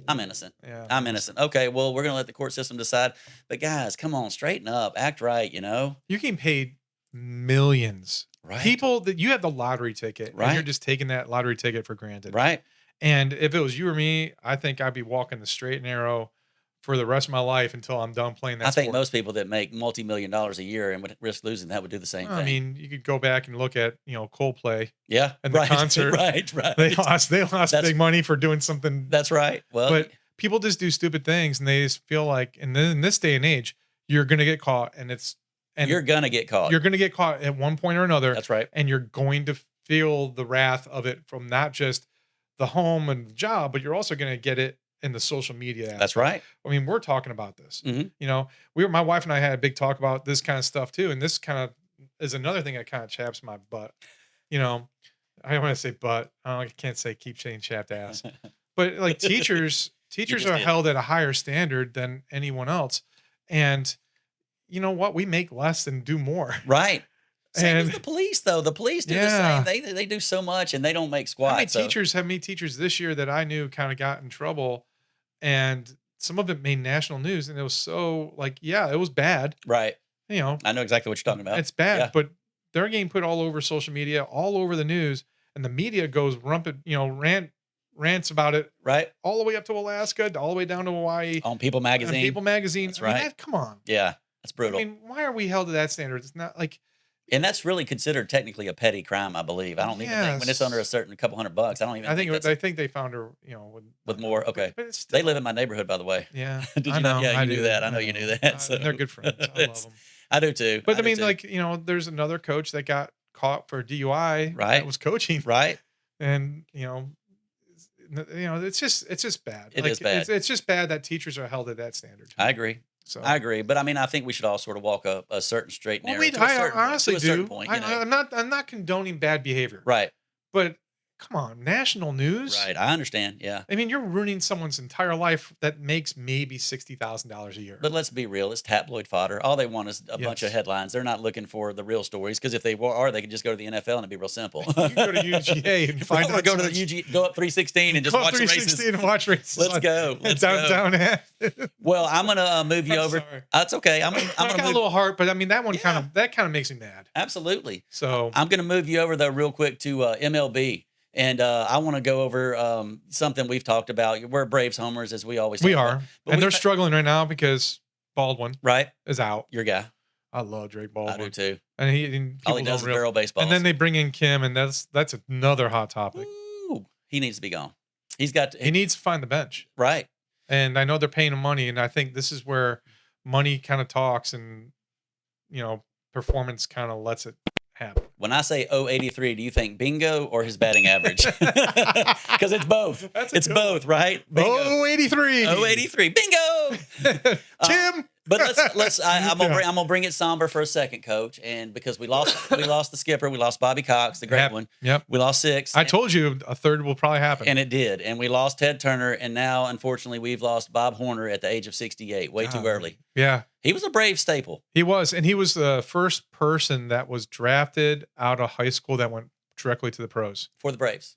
I'm innocent. Yeah, I'm innocent. Okay, well, we're going to let the court system decide. But guys, come on, straighten up, act right. You're getting paid millions. Right. People that you have the lottery ticket, right? And you're just taking that lottery ticket for granted, right? And if it was you or me, I think I'd be walking the straight and narrow for the rest of my life until I'm done playing that I think sport. most people that make multi-million-dollars a year and would risk losing that would do the same thing. I mean, you could go back and look at, Coldplay yeah, and the right, concert. right. They lost That's- big money for doing something. That's right. Well, But people just do stupid things, and they just feel like, and then in this day and age, you're going to get caught, and you're gonna get caught. You're going to get caught at one point or another. That's right. And you're going to feel the wrath of it from not just the home and the job, but you're also going to get it in the social media aspect. That's right. I mean, we're talking about this. Mhm. My wife and I had a big talk about this kind of stuff too, and this kind of is another thing that kind of chaps my butt. I don't want to say butt. I can't say keep saying chapped ass, but like teachers just are did. held at a higher standard than anyone else, and you know what? We make less and do more. Right. Same as And- the police, though. The police do Yeah. the same. They do so much, and they don't make squat. How many so- teachers this year that I knew kind of got in trouble, and some of it made national news, and it was so it was bad. Right. I know exactly what you're talking about. It's bad, Yeah. but they're getting put all over social media, all over the news, and the media goes rants about it Right. all the way up to Alaska, all the way down to Hawaii. On People and Magazine. People Magazine. That's I mean, right. come on. Yeah. That's brutal. I mean, why are we held to that standard? It's not like and that's really considered technically a petty crime, I believe. I don't even think when it's under a certain couple $100. I don't even. I think they found her, with more. Okay. But it's They still, live in my neighborhood, by the way. yeah. Did you I know? know. Yeah, I you knew do. that. I know you knew that. So. They're good friends. I love It's- them. I do too. But I do mean, too. there's another coach that got caught for DUI. Right. That was coaching. right. And it's just bad. It is bad. It's just bad that teachers are held at that standard. I agree. So I agree. But I mean, I think we should all sort of walk a certain straight well, narrative. to a I certain, honestly to a certain do. point. I'm not condoning bad behavior. Right. But come on, national news. Right. I understand. Yeah. I mean, you're ruining someone's entire life that makes maybe $60,000 a year. But let's be real. It's tabloid fodder. All they want is a bunch of Yes. headlines. They're not looking for the real stories because if they are, they could just go to the NFL and it'd be real simple. You can go to UGA and find out. go to so the much. UG, go up 316 and just Go up watch the 316 races. and watch races. Let's on- go. Let's go. down. Well, I'm gonna move you I'm over. sorry. That's okay. I'm I gonna got a move. little heart, but I mean that one Yeah. kind of makes me mad. Absolutely. So I'm gonna move you over though real quick to MLB. And I want to go over something we've talked about. We're Braves homers, as we always we talk are, about. But and they're we've- struggling right now because Baldwin right. is out. Your guy. I love Drake I Baldwin. do too. And All people he does don't is realize. barrel baseballs. And then they bring in Kim, and that's another hot topic. Ooh, he needs to be gone. He's got to, He needs to find the bench, right. and I know they're paying him money, and I think this is where money kind of talks, and performance kind of lets it happen. When I say 083, do you think bingo or his batting average? Because it's both. That's a It's good both, right? Bingo. Oh, 83. 083. Bingo. Tim. But let's. I'm Yeah. gonna bring it somber for a second, Coach, and because we lost the skipper, we lost Bobby Cox, the great Yep. one. Yep. We lost 6. I told you a third will probably happen. and it did, and we lost Ted Turner, and now unfortunately we've lost Bob Horner at the age of 68, way too God. early. Yeah, He was a Brave staple. he was, and he was the first person that was drafted out of high school that went directly to the pros For the Braves,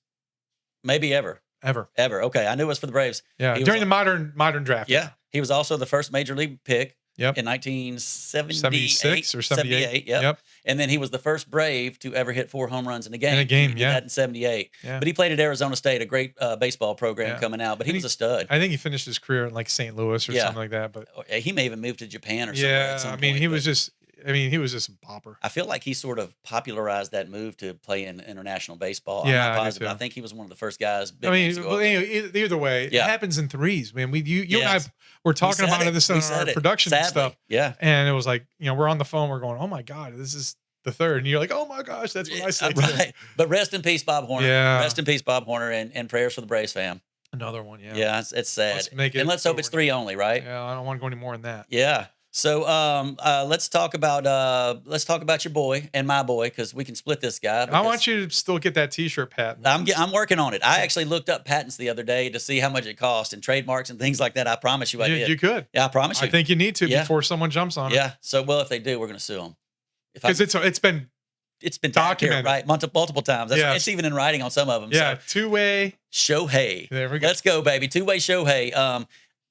maybe ever. ever. Okay, I knew it was for the Braves. Yeah, He was during a- the modern draft. Yeah, he was also the first major league pick. Yep. In 1978 76 or 78. Yep. Yep. And then he was the first Brave to ever hit 4 home runs in a game. In a game, He did yeah. that in 78. Yeah. But he played at Arizona State, a great baseball program Yeah. coming out. But he And was a stud. I think he finished his career in like St. Louis or Yeah. something like that. But He may even move to Japan or something. yeah, at some I mean, point, he but was just a bopper. I feel like he sort of popularized that move to play in international baseball. Yeah, I'm I not do positive. too. I think he was one of the first guys. Big I mean, names to go but over. anyway, either way, Yeah. it happens in threes, man. You and Yes. I were talking said about it. this We on said our it. production Sadly. stuff, Yeah. and it was like, we're on the phone, we're going, oh my God, this is the third. And you're like, oh my gosh, that's what I said. too. Right. But rest in peace, Bob Horner. Yeah. Rest in peace, Bob Horner, and prayers for the Braves fam. Another one, yeah. Yeah, it's sad. Let's make it and let's hope it's over. 3 only, right? Yeah, I don't want to go any more than that. Yeah. So let's talk about your boy and my boy because we can split this guy. I want you to still get that T-shirt patent. I'm working on it. I actually looked up patents the other day to see how much it cost and trademarks and things like that. I promise you, I did. You could. Yeah, I promise you. I think you need to Yeah. before someone jumps on it. Yeah. So if they do, we're going to sue them. Because it's been It's been documented, documented. right? Multiple times. Yes. It's even in writing on some of them. yeah, So, two-way. Shohei. There we go. Let's go, baby. Two-way Shohei.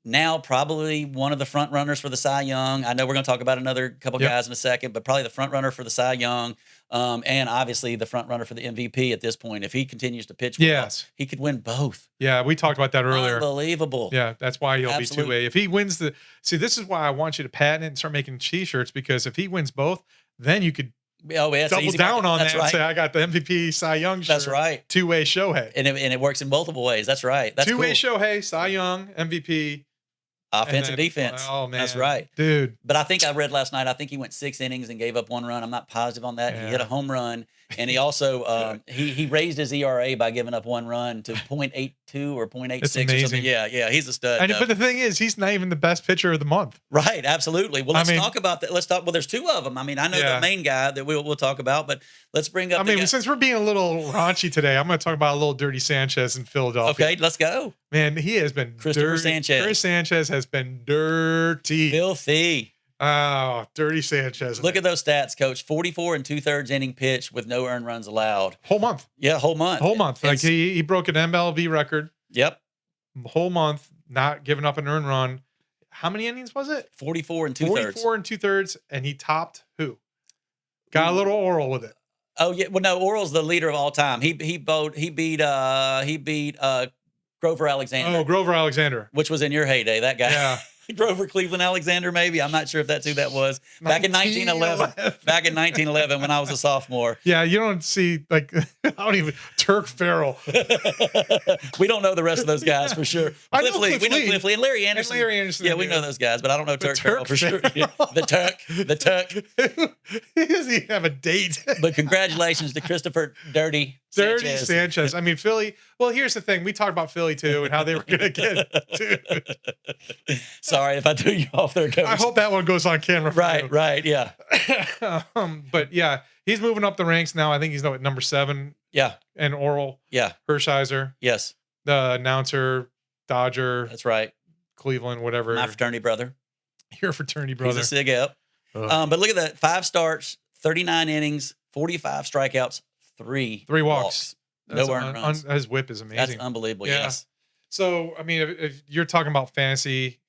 Now, probably one of the front runners for the Cy Young. I know we're going to talk about another couple Yep. guys in a second, but probably the front runner for the Cy Young, and obviously the front runner for the MVP at this point. If he continues to pitch well, Yes. he could win both. Yeah, we talked about that earlier. Unbelievable. Yeah, that's why he'll Absolutely. be 2A. If he wins this is why I want you to patent it and start making T-shirts, because if he wins both, then you could Oh, yeah, it's double easy down market. on That's that and right. say, I got the MVP Cy Young shirt. That's right. 2A Shohei. And it works in multiple ways. That's right. That's 2A cool. Shohei, Cy Young, MVP. Offense and and then- defense. Oh, man. That's right. Dude. But I think I read last night, I think he went 6 innings and gave up 1 run. I'm not positive on that. He hit a Yeah. home run. And he also he raised his ERA by giving up 1 run to 0.82 or 0.86 It's or something. amazing. Yeah, he's a stud. And, though. but the thing is, he's not even the best pitcher of the month. Right, absolutely. Well, I let's mean- talk about that. Let's talk. Well, there's 2 of them. I mean, I know Yeah. the main guy that we'll talk about, but let's bring up. I the mean, guy. since we're being a little raunchy today, I'm going to talk about a little Dirty Sanchez in Philadelphia. Okay, let's go. Man, he has been Christopher dirty. Sanchez. Chris Sanchez has been dirty. Filthy. Oh, Dirty Sanchez. Look at those stats, Coach. 44 and 2/3 inning pitch with no earned runs allowed. whole month. Yeah, whole month. Whole month. And Like he broke an MLB record. Yep, Whole month, not giving up an earned run. How many innings was it? 44 and 2/3. 44 and 2/3, and he topped who? Got a little oral with it. Oh yeah, well no, Oral's the leader of all time. He beat Grover Alexander, Oh, Grover Alexander. which was in your heyday. That guy, Yeah. Grover Cleveland Alexander, maybe. I'm not sure if that's who that was. Back in 1911. Back in 1911 when I was a sophomore. Yeah, you don't see like I don't even Turk Farrell. We don't know the rest of those guys for sure. I know We know Cliff Lee. Cliff Lee and Larry Anderson. Larry Anderson, Yeah, we yeah. know those guys, but I don't know Turk Farrell for sure. Farrell. Yeah. The Tuck. He doesn't even have a date. But congratulations to Christopher Dirty Sanchez. I mean, Philly. Well, here's the thing. We talked about Philly too and how they were going to get. Dude, Sorry if I threw you off there, Coach. I hope that one goes on camera. For you. Right, yeah. But yeah, he's moving up the ranks now. I think he's at number 7 Yeah, and Oral yeah, Hershiser, yes, the announcer, Dodger, that's right. Cleveland, whatever. My fraternity brother. Your fraternity brother. He's a sig up. Ugh. But look at that. 5 starts, 39 innings, 45 strikeouts, 3 walks. No earned runs. His whip is amazing. That's unbelievable, Yeah. yes. So, I mean, if you're talking about fantasy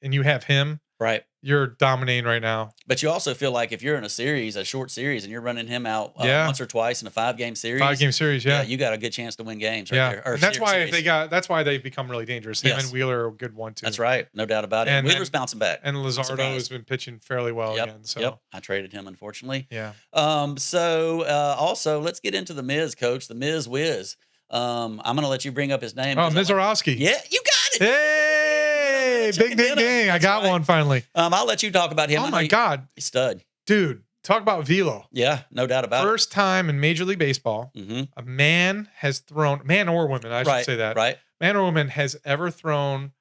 and you have him, Right. you're dominating right now. But you also feel like if you're in a series, a short series, and you're running him out Yeah. once or twice in a 5-game series, 5-game series, yeah. you got a good chance to win games right Yeah. there. Or And that's why series. that's why they've become really dangerous. Him Yes. and Wheeler are a good one too. That's right. No doubt about it. And And Wheeler's then- bouncing back. And Lizardo surprised. has been pitching fairly well Yep. again. So Yep. I traded him, unfortunately. yeah. Also, let's get into the Miz, Coach. The Miz Wiz. I'm going to let you bring up his name. Oh, 'cause I like- Mizorowski. Yeah, you got it. Hey, Chicken big ding dinner. ding. I That's got right. one finally. I'll let you talk about him. I Oh know my you- God. He's stud. Dude, talk about velo. Yeah, no doubt about First time in Major League Baseball, it. Mm-hmm. a man or woman, I should say that. Right, Man or woman has ever thrown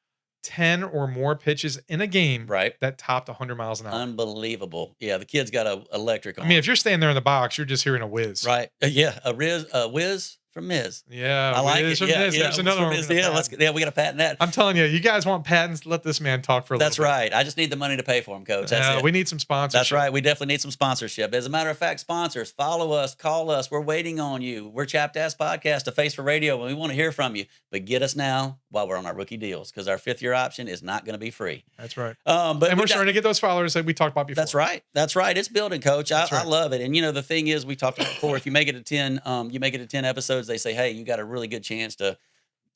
10 or more pitches in a game right. that topped 100 miles an hour. Unbelievable. Yeah, the kid's got a electric on. I mean, if you're standing there in the box, you're just hearing a whiz. right. Yeah, a whiz from Miz. Yeah. I like whiz it. from Yeah, this. yeah. There's Whiz another from one. Miz. we're gonna Yeah, patent. we got to patent that. I'm telling you guys want patents? Let this man talk for a That's little right. I just need the money to pay for him, Coach. bit. That's it. We need some sponsors. That's right. We definitely need some sponsorship. As a matter of fact, sponsors, follow us, call us. We're waiting on you. We're Chapped A Podcast, a face for radio, and we want to hear from you. But get us now while we're on our rookie deals, because our 5th-year option is not going to be free. That's right. But And we we're got- starting to get those followers that we talked about before. That's right. That's right. It's building, Coach. I right. love it. And the thing is, we talked about before. If you make it to 10, episodes, they say, hey, you got a really good chance to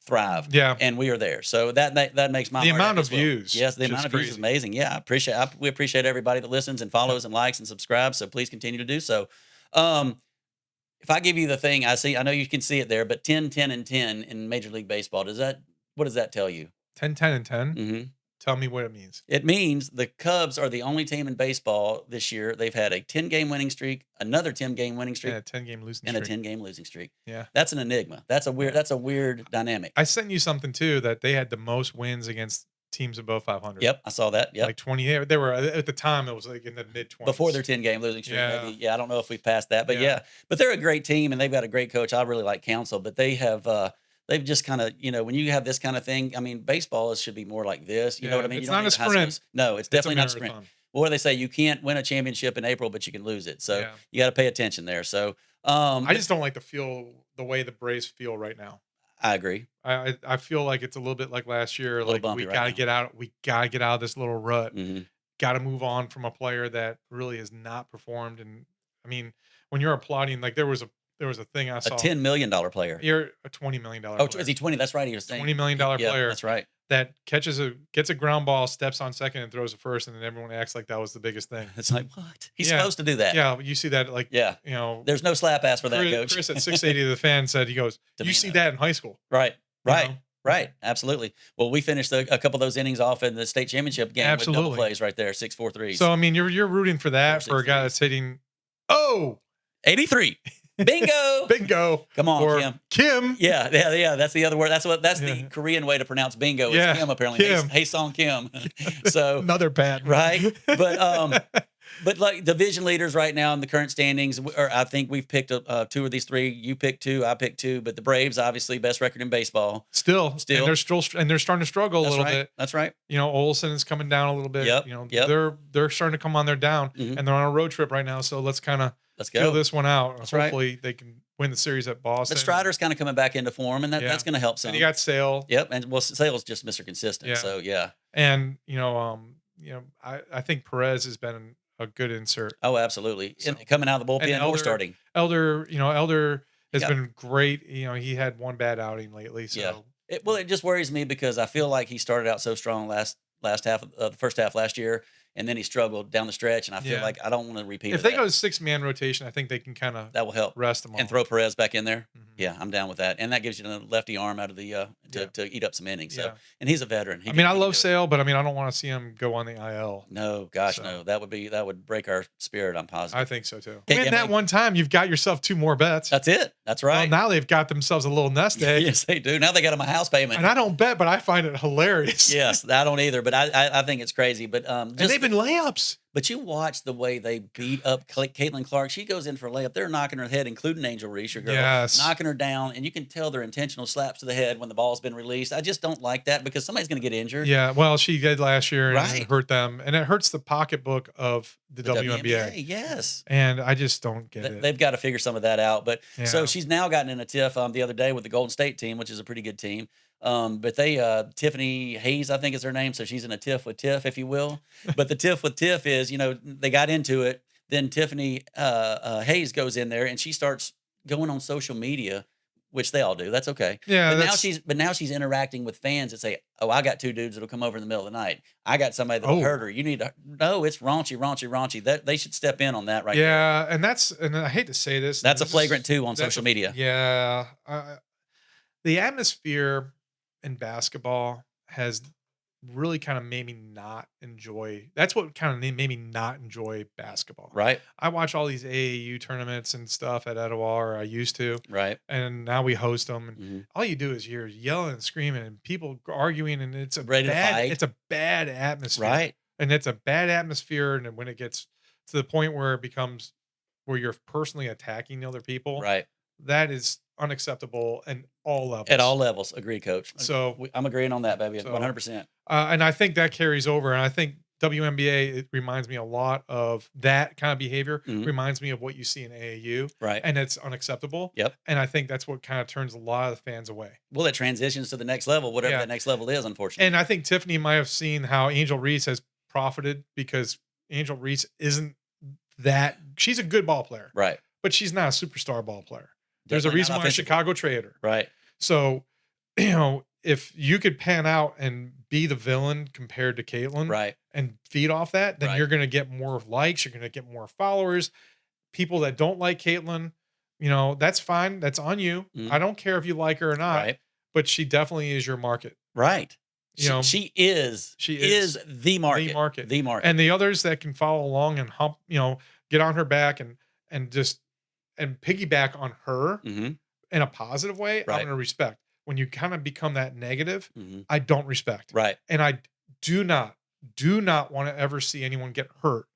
thrive. Yeah. And we are there. So that makes my The heart amount happy of as well. views Yes, the is amount of views is crazy. amazing. Yeah, we appreciate everybody that listens and follows and likes and subscribes. So please continue to do so. If I give you the thing, I know you can see it there, but 10, 10, and 10 in Major League Baseball, what does that tell you? 10, 10, and 10. Mm-hmm. Tell me what it means. It means the Cubs are the only team in baseball this year. They've had a 10-game winning streak, another 10-game winning streak, Yeah, 10-game losing and a streak. 10-game losing streak. Yeah. That's an enigma. That's a weird dynamic. I sent you something too that they had the most wins against teams above 500. Yep, I saw that. Yep. Like 20. They were at the time. It was like in the mid 20s Before their 10-game losing streak, Yeah. maybe. Yeah, I don't know if we've passed that, but Yeah. yeah. But they're a great team, and they've got a great coach. I really like Counsell, but they have they've just kind of, when you have this kind of thing, I mean, baseball should be more like this. You know Yeah, what I mean? it's You don't not a need high sprint. schools. No, it's It's a definitely not a sprint. marathon. Well, what do they say? You can't win a championship in April, but you can lose it. So Yeah. you got to pay attention there. So I just don't like the way the Braves feel right now. I agree. I feel like it's a little bit like last year. little Like bumpy we right gotta now. get out. We gotta get out of this little rut. Hmm. Got to move on from a player that really has not performed. And I mean, when you're applauding, like there was a thing I A saw. $10 million player. You're a $20 million Oh, player. is he 20? That's right. He was saying $20 million Yeah, player that's right. that gets a ground ball, steps on second, and throws a first, and then everyone acts like that was the biggest thing. It's like, what? He's Yeah. supposed to do that. Yeah, you see that like Yeah. There's no slap ass for that, coach. Chris at 680 of the fan said he goes, you see Demeanor. that in high school. Right. You Right. know? Right. Absolutely. Well, we finished a couple of those innings off in the state championship game with double Absolutely. plays right there, 6-4-3s. So I mean, you're rooting for that for a guy 4-6-3s. that's hitting. Oh, 83. Bingo. bingo! Come on, Or Kim. Kim. Yeah. That's the other word. That's the Yeah. Korean way to pronounce bingo. Is Yeah, Kim apparently. Kim. Hey Song Kim. So Another Pat. right, but like division leaders right now in the current standings, or I think we've picked two of these three. You picked two, I picked two, but the Braves obviously best record in baseball. Still, Still. and they're starting to struggle a That's little right. bit. That's right. You know, Olsen is coming down a little bit. Yep, You know, yep. they're starting to come on their down, Mhm. and they're on a road trip right now. So let's kind of Let's feel go. this one out. That's right. Hopefully, they can win the series at Boston. But Strider's kind of coming back into form, and Yeah. that's going to help some. And you got Sale. Yep, and well, Sale's just Mr. Consistent. Yeah. So yeah. And I think Perez has been a good insert. Oh, absolutely. So- And coming out of the bullpen and or starting. Elder has Yeah. been great. You know, he had one bad outing lately. So Yeah. It just worries me because I feel like he started out so strong last half of the first half last year, and then he struggled down the stretch. And I feel Yeah. like I don't want to repeat if of they that. go to 6-man rotation, I think they can kind of That will help. rest them all. And throw Perez back in there. Mhm. Yeah, I'm down with that. And that gives you the lefty arm out of the Yeah. to eat up some innings. So Yeah. and he's a veteran. He I mean, I can love do it. Sale, but I mean, I don't want to see him go on the IL. No, gosh, So- no. That would break our spirit, I'm positive. I think so too. Okay, Win yeah, that man. one time, you've got yourself 2 more bets. That's it. That's Well, right. now they've got themselves a little nest egg. Yes, they do. Now they got him a house payment. And I don't bet, but I find it hilarious. Yes, I don't either, but I think it's crazy. But And they've been layups. But you watch the way they beat up Caitlin Clark. She goes in for a layup. They're knocking her head, including Angel Reese, your girl, Yes. knocking her down. And you can tell they're intentional slaps to the head when the ball's been released. I just don't like that because somebody's going to get injured. Yeah, well, she did last year and Right. it hurt them. And it hurts the pocketbook of the WNBA. Yes. And I just don't get it. They've got to figure some of that out. But so Yeah. she's now gotten in a tiff the other day with the Golden State team, which is a pretty good team. But they Tiffany Hayes, I think is her name. So she's in a tiff with Tiff, if you will. But the tiff with Tiff is, they got into it. Then Tiffany Hayes goes in there and she starts going on social media, which they all do. That's okay. Yeah, But now she's interacting with fans that say, "Oh, I got 2 dudes that'll come over in the middle of the night. I got somebody that'll Oh. hurt her. You need to." No, it's raunchy. They should step in on that right there. Yeah, and I hate to say this. That's a this is- flagrant 2 on that's social media. Yeah. The atmosphere in basketball has really kind of made me not enjoy. That's what kind of made me not enjoy basketball. Right. I watch all these AAU tournaments and stuff at Etowah, or I used to, Right. and now we host them. And Mhm. all you do is you're yelling and screaming and people arguing, and it's a Ready to fight. It's a bad atmosphere, Right. and it's a bad atmosphere. And when it gets to the point where it becomes where you're personally attacking other people, Right. that is unacceptable in all levels. At all levels. Agree, coach. So, I'm agreeing on that, baby. So- 100%. and I think that carries over. And I think WNBA, it reminds me a lot of that kind of behavior. Mhm. Reminds me of what you see in AAU, Right. and it's unacceptable. Yep. And I think that's what kind of turns a lot of the fans away. Well, it transitions to the next level, whatever Yeah. that next level is, unfortunately. And I think Tiffany might have seen how Angel Reese has profited because Angel Reese isn't that. She's a good ball player, Right. but she's not a superstar ball player. There's a Definitely reason not why offensively. Chicago traded her. Right. So, if you could pan out and be the villain compared to Caitlyn, Right. and feed off that, then Right. you're going to get more likes. You're going to get more followers. People that don't like Caitlyn, that's fine. That's on you. Mhm. I don't care if you like her or not, Right. but she definitely is your market. Right. You She, know, she is the market. the market. The market. And the others that can follow along and hump, get on her back and just and piggyback on her hmm in a positive way, I'm Right. going to respect. When you kind of become that negative, hmm I don't respect. Right. And I do not want to ever see anyone get hurt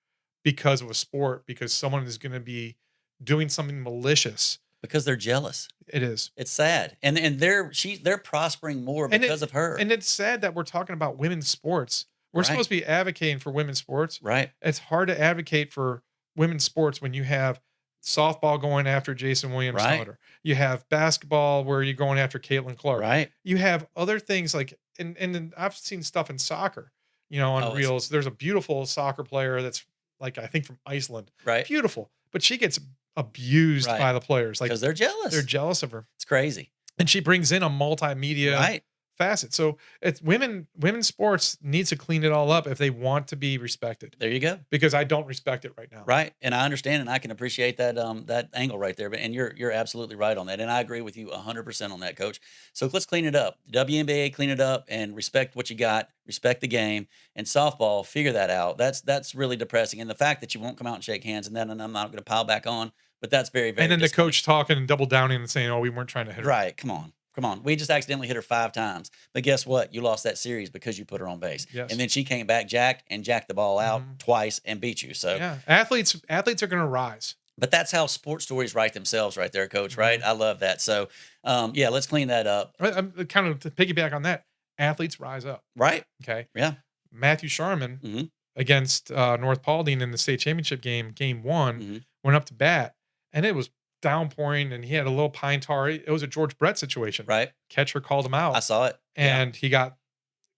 because of a sport, because someone is going to be doing something malicious. Because they're jealous. It is. It's sad. And they're prospering more And because of her. And it's sad that we're talking about women's sports. We're Right. supposed to be advocating for women's sports. Right. It's hard to advocate for women's sports when you have softball going after Jason Williams Right. Slaughter. You have basketball where you're going after Caitlin Clark. Right. You have other things like, and then I've seen stuff in soccer, on Oh, it's- reels. There's a beautiful soccer player that's like, I think from Iceland. Right. Beautiful. But she gets abused Right. by the players. Like Because they're jealous. they're jealous of her. It's crazy. And she brings in a multimedia Right. facet. So it's women's sports needs to clean it all up if they want to be respected, There you go. because I don't respect it right now. Right. And I understand and I can appreciate that that angle right there. But and you're absolutely right on that. And I agree with you 100% on that, Coach. So let's clean it up. WNBA, clean it up and respect what you got, respect the game. And softball, figure that out. That's really depressing. And the fact that you won't come out and shake hands and then and I'm not going to pile back on, but that's very, very And then the disappointing. coach talking and double downing and saying, "Oh, we weren't trying to hit her." Right. Come on. Come on. We just accidentally hit her 5 times. But guess what? You lost that series because you put her on base. Yes. And then she came back jacked the ball out Mhm. twice and beat you. So Yeah, athletes are going to rise. but that's how sports stories write themselves right there, Coach, right? I love that. So yeah, let's clean that up. I'm kind of to piggyback on that. Athletes rise up. Right? Okay. Yeah. Matthew Sharman Mhm. against North Paulding in the state championship game 1 Mhm. went up to bat, and it was downpouring, and he had a little pine tar. It was a George Brett situation. Right. Catcher called him out, I saw it. Yeah. and he got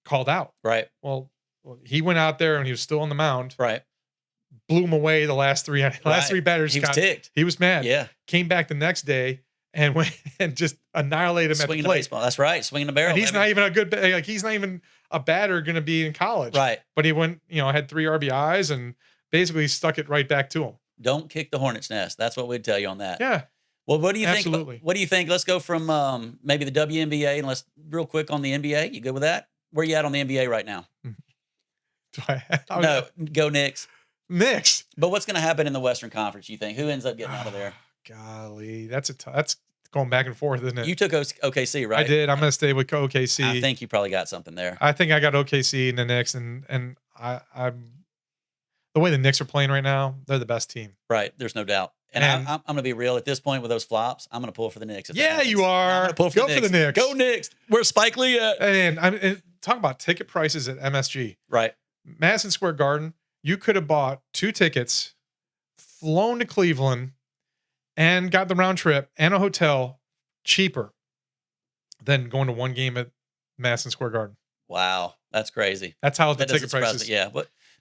called out. Right. Well, he went out there and he was still on the mound, Right. blew him away. The last three batters. He was ticked. He was mad. Yeah. Came back the next day and went and just annihilated him Swinging at the the plate. baseball. That's right. Swinging the barrel. And he's baby. not even a good, like he's not even a batter going to be in college. Right. But he went, had 3 RBIs and basically stuck it right back to him. Don't kick the hornet's nest. That's what we'd tell you on that. Yeah. Well, what do you Absolutely. think? What do you think? Let's go from maybe the WNBA and let's real quick on the NBA. You good with that? Where you at on the NBA right now? Do I No, go Knicks. Knicks. But what's going to happen in the Western Conference? You think who ends up getting out of there? Golly, that's going back and forth, isn't it? You took OKC, right? I did. I'm going to stay with OKC. I think you probably got something there. I think I got OKC and the Knicks, and I'm the way the Knicks are playing right now, they're the best team. Right. There's no doubt. And And- I'm going to be real at this point with those flops. I'm going to pull for the Knicks. if that Yeah, happens. you are. I'm gonna pull for Go for the Knicks. Go Knicks. Where's Spike Lee at? And talk about ticket prices at MSG. Right. Madison Square Garden, you could have bought 2 tickets, flown to Cleveland, and got the round trip and a hotel cheaper than going to one game at Madison Square Garden. Wow. That's crazy. That's how the That doesn't ticket surprise prices. me. Yeah.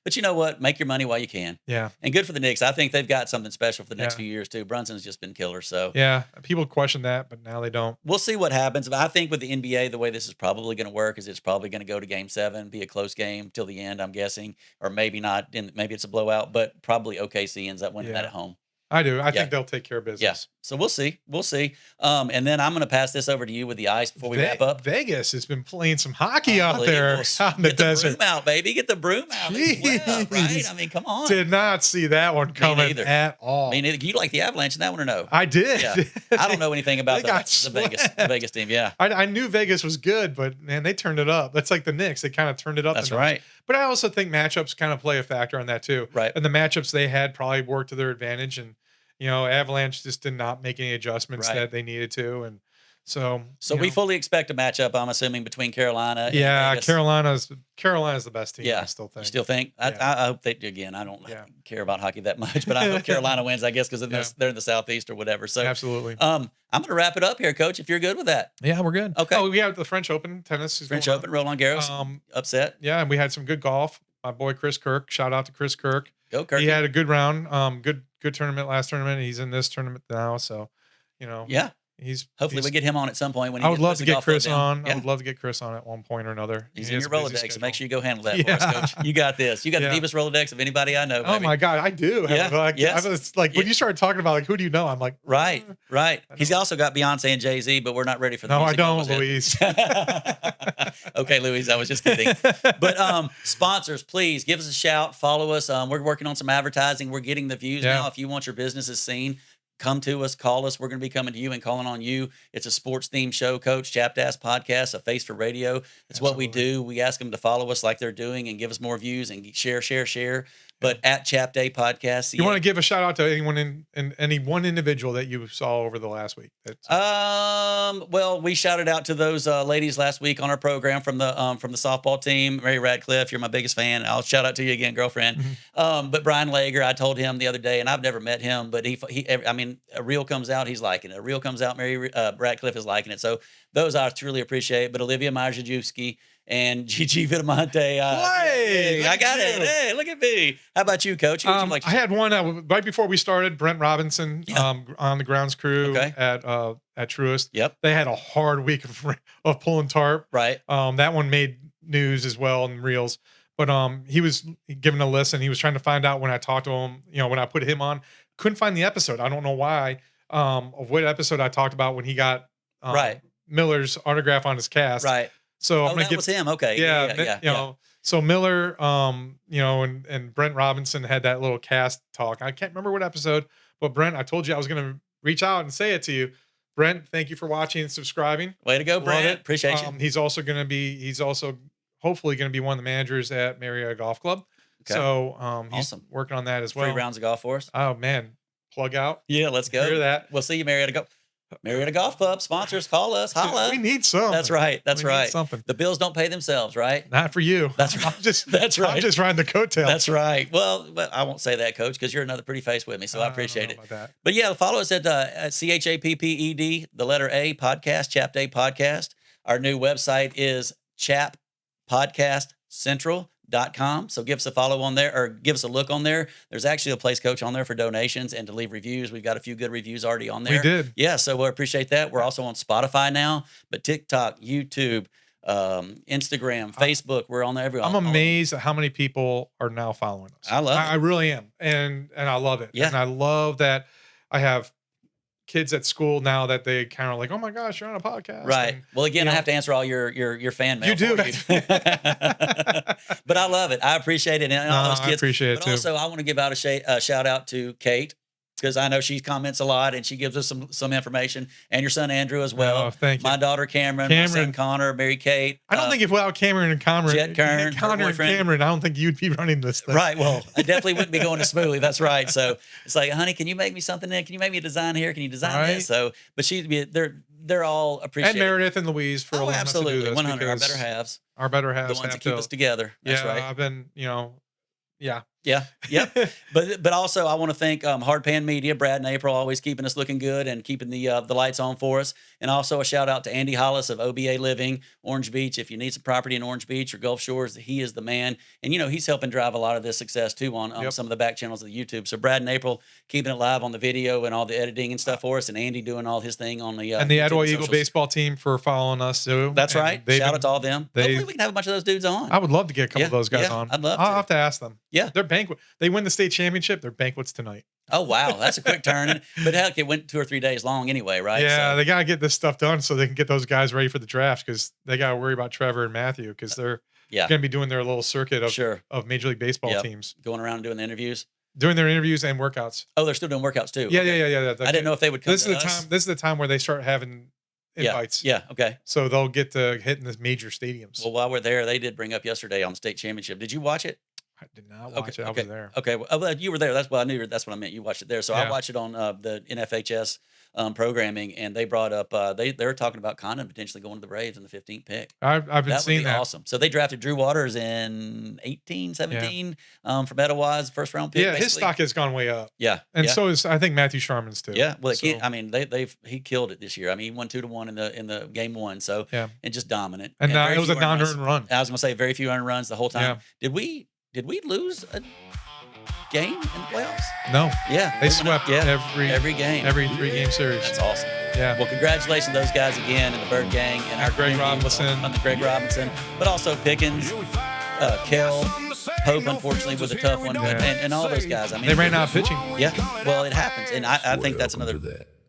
But you know what? Make your money while you can. Yeah. And good for the Knicks. I think they've got something special for the next Yeah. few years too. Brunson's just been killer. So Yeah. People question that, but now they don't. we'll see what happens. But I think with the NBA, the way this is probably going to work is it's probably going to go to Game 7, be a close game till the end, I'm guessing, or maybe not. Maybe it's a blowout, but probably OKC ends up winning that Yeah. at home. I do. I Yeah. think they'll take care of business. Yeah. So we'll see. We'll see. And then I'm going to pass this over to you with the ice before we wrap up. Vegas has been playing some hockey out there Unbelievable. out in the Get the desert. broom out, baby. Get the broom out as well, right? Jeez. I mean, come on. Did not see that one coming neither. at all. I mean, you like the Avalanche in that one or no? I did. Yeah. I don't know anything about They got the Vegas team. Yeah. I knew Vegas was good, but man, they turned it up. That's like the Knicks. They kind of turned it up. That's a notch. right. But I also think matchups kind of play a factor on that too. Right. And the matchups they had probably worked to their advantage. And, Avalanche just did not make any adjustments Right. that they needed to. And so, So we fully expect a matchup, I'm assuming, between Carolina and Vegas. Carolina's the best team. Yeah. I still think. You still think? Yeah. I hope they do. Again, I don't Yeah. care about hockey that much, but I hope Carolina wins, I guess, because Yeah. they're in the Southeast or whatever. So Absolutely. I'm going to wrap it up here, Coach, if you're good with that. Yeah, we're good. Okay. Oh, we have the French Open tennis. is French going Open, Roland Garros, on. upset. Yeah, and we had some good golf. My boy Chris Kirk. Shout out to Chris Kirk. Go, Kirk. He had a good round. Good tournament last tournament. He's in this tournament now. So, Yeah. Hopefully we get him on at some point when he I would love puts to the get golf load Chris down. on. Yeah. I would love to get Chris on at one point or another. He's He in has your a busy Rolodex, so make schedule. sure you go handle that for Yeah. us, Coach. You got this. You got Yeah. the deepest Rolodex of anybody I know, Oh baby. my God, I do. Yeah. Yes. It's like when you started talking about like who do you know, I'm like, Right, right. I He's don't- also got Beyonce and Jay-Z, but we're not ready for the no, I music don't, levels yet. Louise. Okay, Louise, I was just kidding. But sponsors, please give us a shout, follow us. We're working on some advertising. We're getting the views Yeah. now. If you want your businesses seen, come to us, call us. We're going to be coming to you and calling on you. It's a sports themed show, Coach. Chapped A Podcast, a face for radio. It's what we do. We ask them to follow us like they're doing and give us more views and share. But at Chapped A Podcast. You want to give a shout out to anyone in any one individual that you saw over the last week? Well, we shouted out to those ladies last week on our program from the softball team. Mary Radcliffe, you're my biggest fan. I'll shout out to you again, girlfriend. But Brian Lager, I told him the other day, and I've never met him, but I mean, a reel comes out, he's liking it. A reel comes out, Mary Radcliffe is liking it. So those I truly appreciate. But Olivia Myers-Jajewski and Gigi Vitamante. Hey, I got it. Hey, look at me. How about you, Coach? Who would you like to I had one right before we started. Brent Robinson on the grounds crew at Truist. Yep. They had a hard week of pulling tarp. Right. That one made news as well in reels. But he was giving a listen. He was trying to find out when I talked to him. When I put him on, couldn't find the episode. I don't know why. Of what episode I talked about when he got Miller's autograph on his cast. Right. So that was him. Okay. Yeah. So Miller, and Brent Robinson had that little cast talk. I can't remember what episode, but Brent, I told you I was going to reach out and say it to you. Brent, thank you for watching and subscribing. Way to go, Brent. Appreciate you. He's also hopefully going to be one of the managers at Marietta Golf Club. Okay. So he's working on that as well. 3 rounds of golf for us. Oh man, plug out. Yeah, let's go. Hear that? We'll see you, Marietta Golf Club sponsors. Call us. Holla. We need some. That's right. That's right. Something. The bills don't pay themselves, right? Not for you. That's right. That's right. I'm just riding the coattail. That's right. Well, but I won't say that, Coach, because you're another pretty face with me, so I appreciate it. But yeah, follow us at CHAPPED, the letter A podcast, Chapped A Podcast. Our new website is chappodcastcentral.com. So give us a follow on there, or give us a look on there. There's actually a place, Coach, on there for donations and to leave reviews. We've got a few good reviews already on there. We did. Yeah, so we appreciate that. We're also on Spotify now, but TikTok, YouTube, Instagram, Facebook, we're on there. I'm amazed at how many people are now following us. I love it. I really am. And I love it. Yeah. And I love that I have kids at school now that they kind of like, oh my gosh, you're on a podcast. Right. And, well, again, I have to answer all your fan mail. You do. But I love it. I appreciate it. And all those kids. I appreciate it too. Also, I want to give out a shout out to Kate, because I know she comments a lot and she gives us some information, and your son Andrew as well. Oh, thank you. My daughter Cameron, my son Connor, Mary Kate. I don't think if without Cameron and Connor and Cameron, I don't think you'd be running this thing. Right. Well, I definitely wouldn't be going as smoothly. That's right. So it's like, honey, can you make me something? Can you make me a design here? Can you design this? So, but they're all appreciated. And Meredith and Louise for allowing us to do this. 100. Our better halves. Our better halves. The ones that keep us together. That's right. I've been, yeah. Yeah. Yep. But also I want to thank Hard Pan Media, Brad and April, always keeping us looking good and keeping the lights on for us. And also a shout out to Andy Hollis of OBA Living, Orange Beach. If you need some property in Orange Beach or Gulf Shores, he is the man. And he's helping drive a lot of this success too on some of the back channels of the YouTube. So Brad and April keeping it live on the video and all the editing and stuff for us, and Andy doing all his thing on the and the Etowah Eagle baseball team for following us too. That's right. Shout out to all of them. Hopefully we can have a bunch of those dudes on. I would love to get a couple of those guys on. I'd love to. I'll have to ask them. Yeah. Their banquet. They win the state championship. Their banquet's tonight. Oh, wow. That's a quick turn. But heck, it went 2 or 3 days long anyway, right? Yeah, they got to get this stuff done so they can get those guys ready for the draft, because they got to worry about Trevor and Matthew, because they're going to be doing their little circuit of Major League Baseball teams. Going around and doing the interviews. Doing their interviews and workouts. Oh, they're still doing workouts too. Yeah, okay. yeah. I didn't know if they would come This is the time where they start having invites. Yeah, okay. So they'll get to hit in the major stadiums. Well, while we're there, they did bring up yesterday on the state championship. Did you watch it? I did not watch it. I was there. Okay. Well, you were there. That's what I knew. That's what I meant. You watched it there. So I watched it on the NFHS programming, and they brought up they were talking about Condon potentially going to the Braves in the 15th pick. I've been seeing that. Awesome. So they drafted Drew Waters in 17 from Etowah's first round pick. Yeah, his stock has gone way up. Yeah, and so is I think Matthew Sharman's too. Yeah, well, he killed it this year. I mean, he won 2-1 in the game 1. So and just dominant. And it was a non-earned run. I was going to say very few earned runs the whole time. Yeah. Did we lose a game in the playoffs? No. Yeah. They swept every game. Every 3-game series. That's awesome. Yeah. Well, congratulations to those guys again, and the Bird Gang, and our Greg Robinson. On the Greg Robinson, but also Pickens, Kell, Pope, unfortunately, was a tough one, and all those guys. I mean, they ran out of pitching. Yeah. Well, it happens, and I think that's another.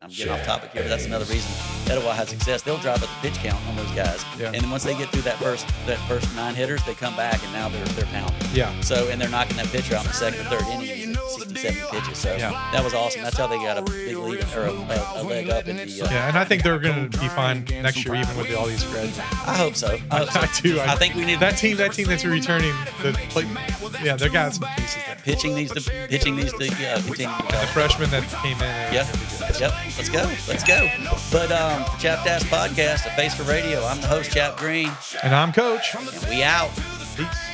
I'm getting off topic here, but that's another reason Etowah had success. They'll drive up the pitch count on those guys, and then once they get through that first 9 hitters, they come back, and now they're pounding. Yeah. So and they're knocking that pitcher out in the second or third inning. 60, 70 pitches. So Yeah. that was awesome. That's how they got a big lead or a leg up in the. Yeah, and I think they're going to be fine next year, even with all these grads. I hope so. I hope so. I do. I think we need that team that's returning. Yeah, they got some pieces there. pitching these to continue. The freshman that came in. Yep. Let's go. But for Chapped A Podcast, a face for radio. I'm the host, Chap Greene, And I'm Coach. and we out. Peace.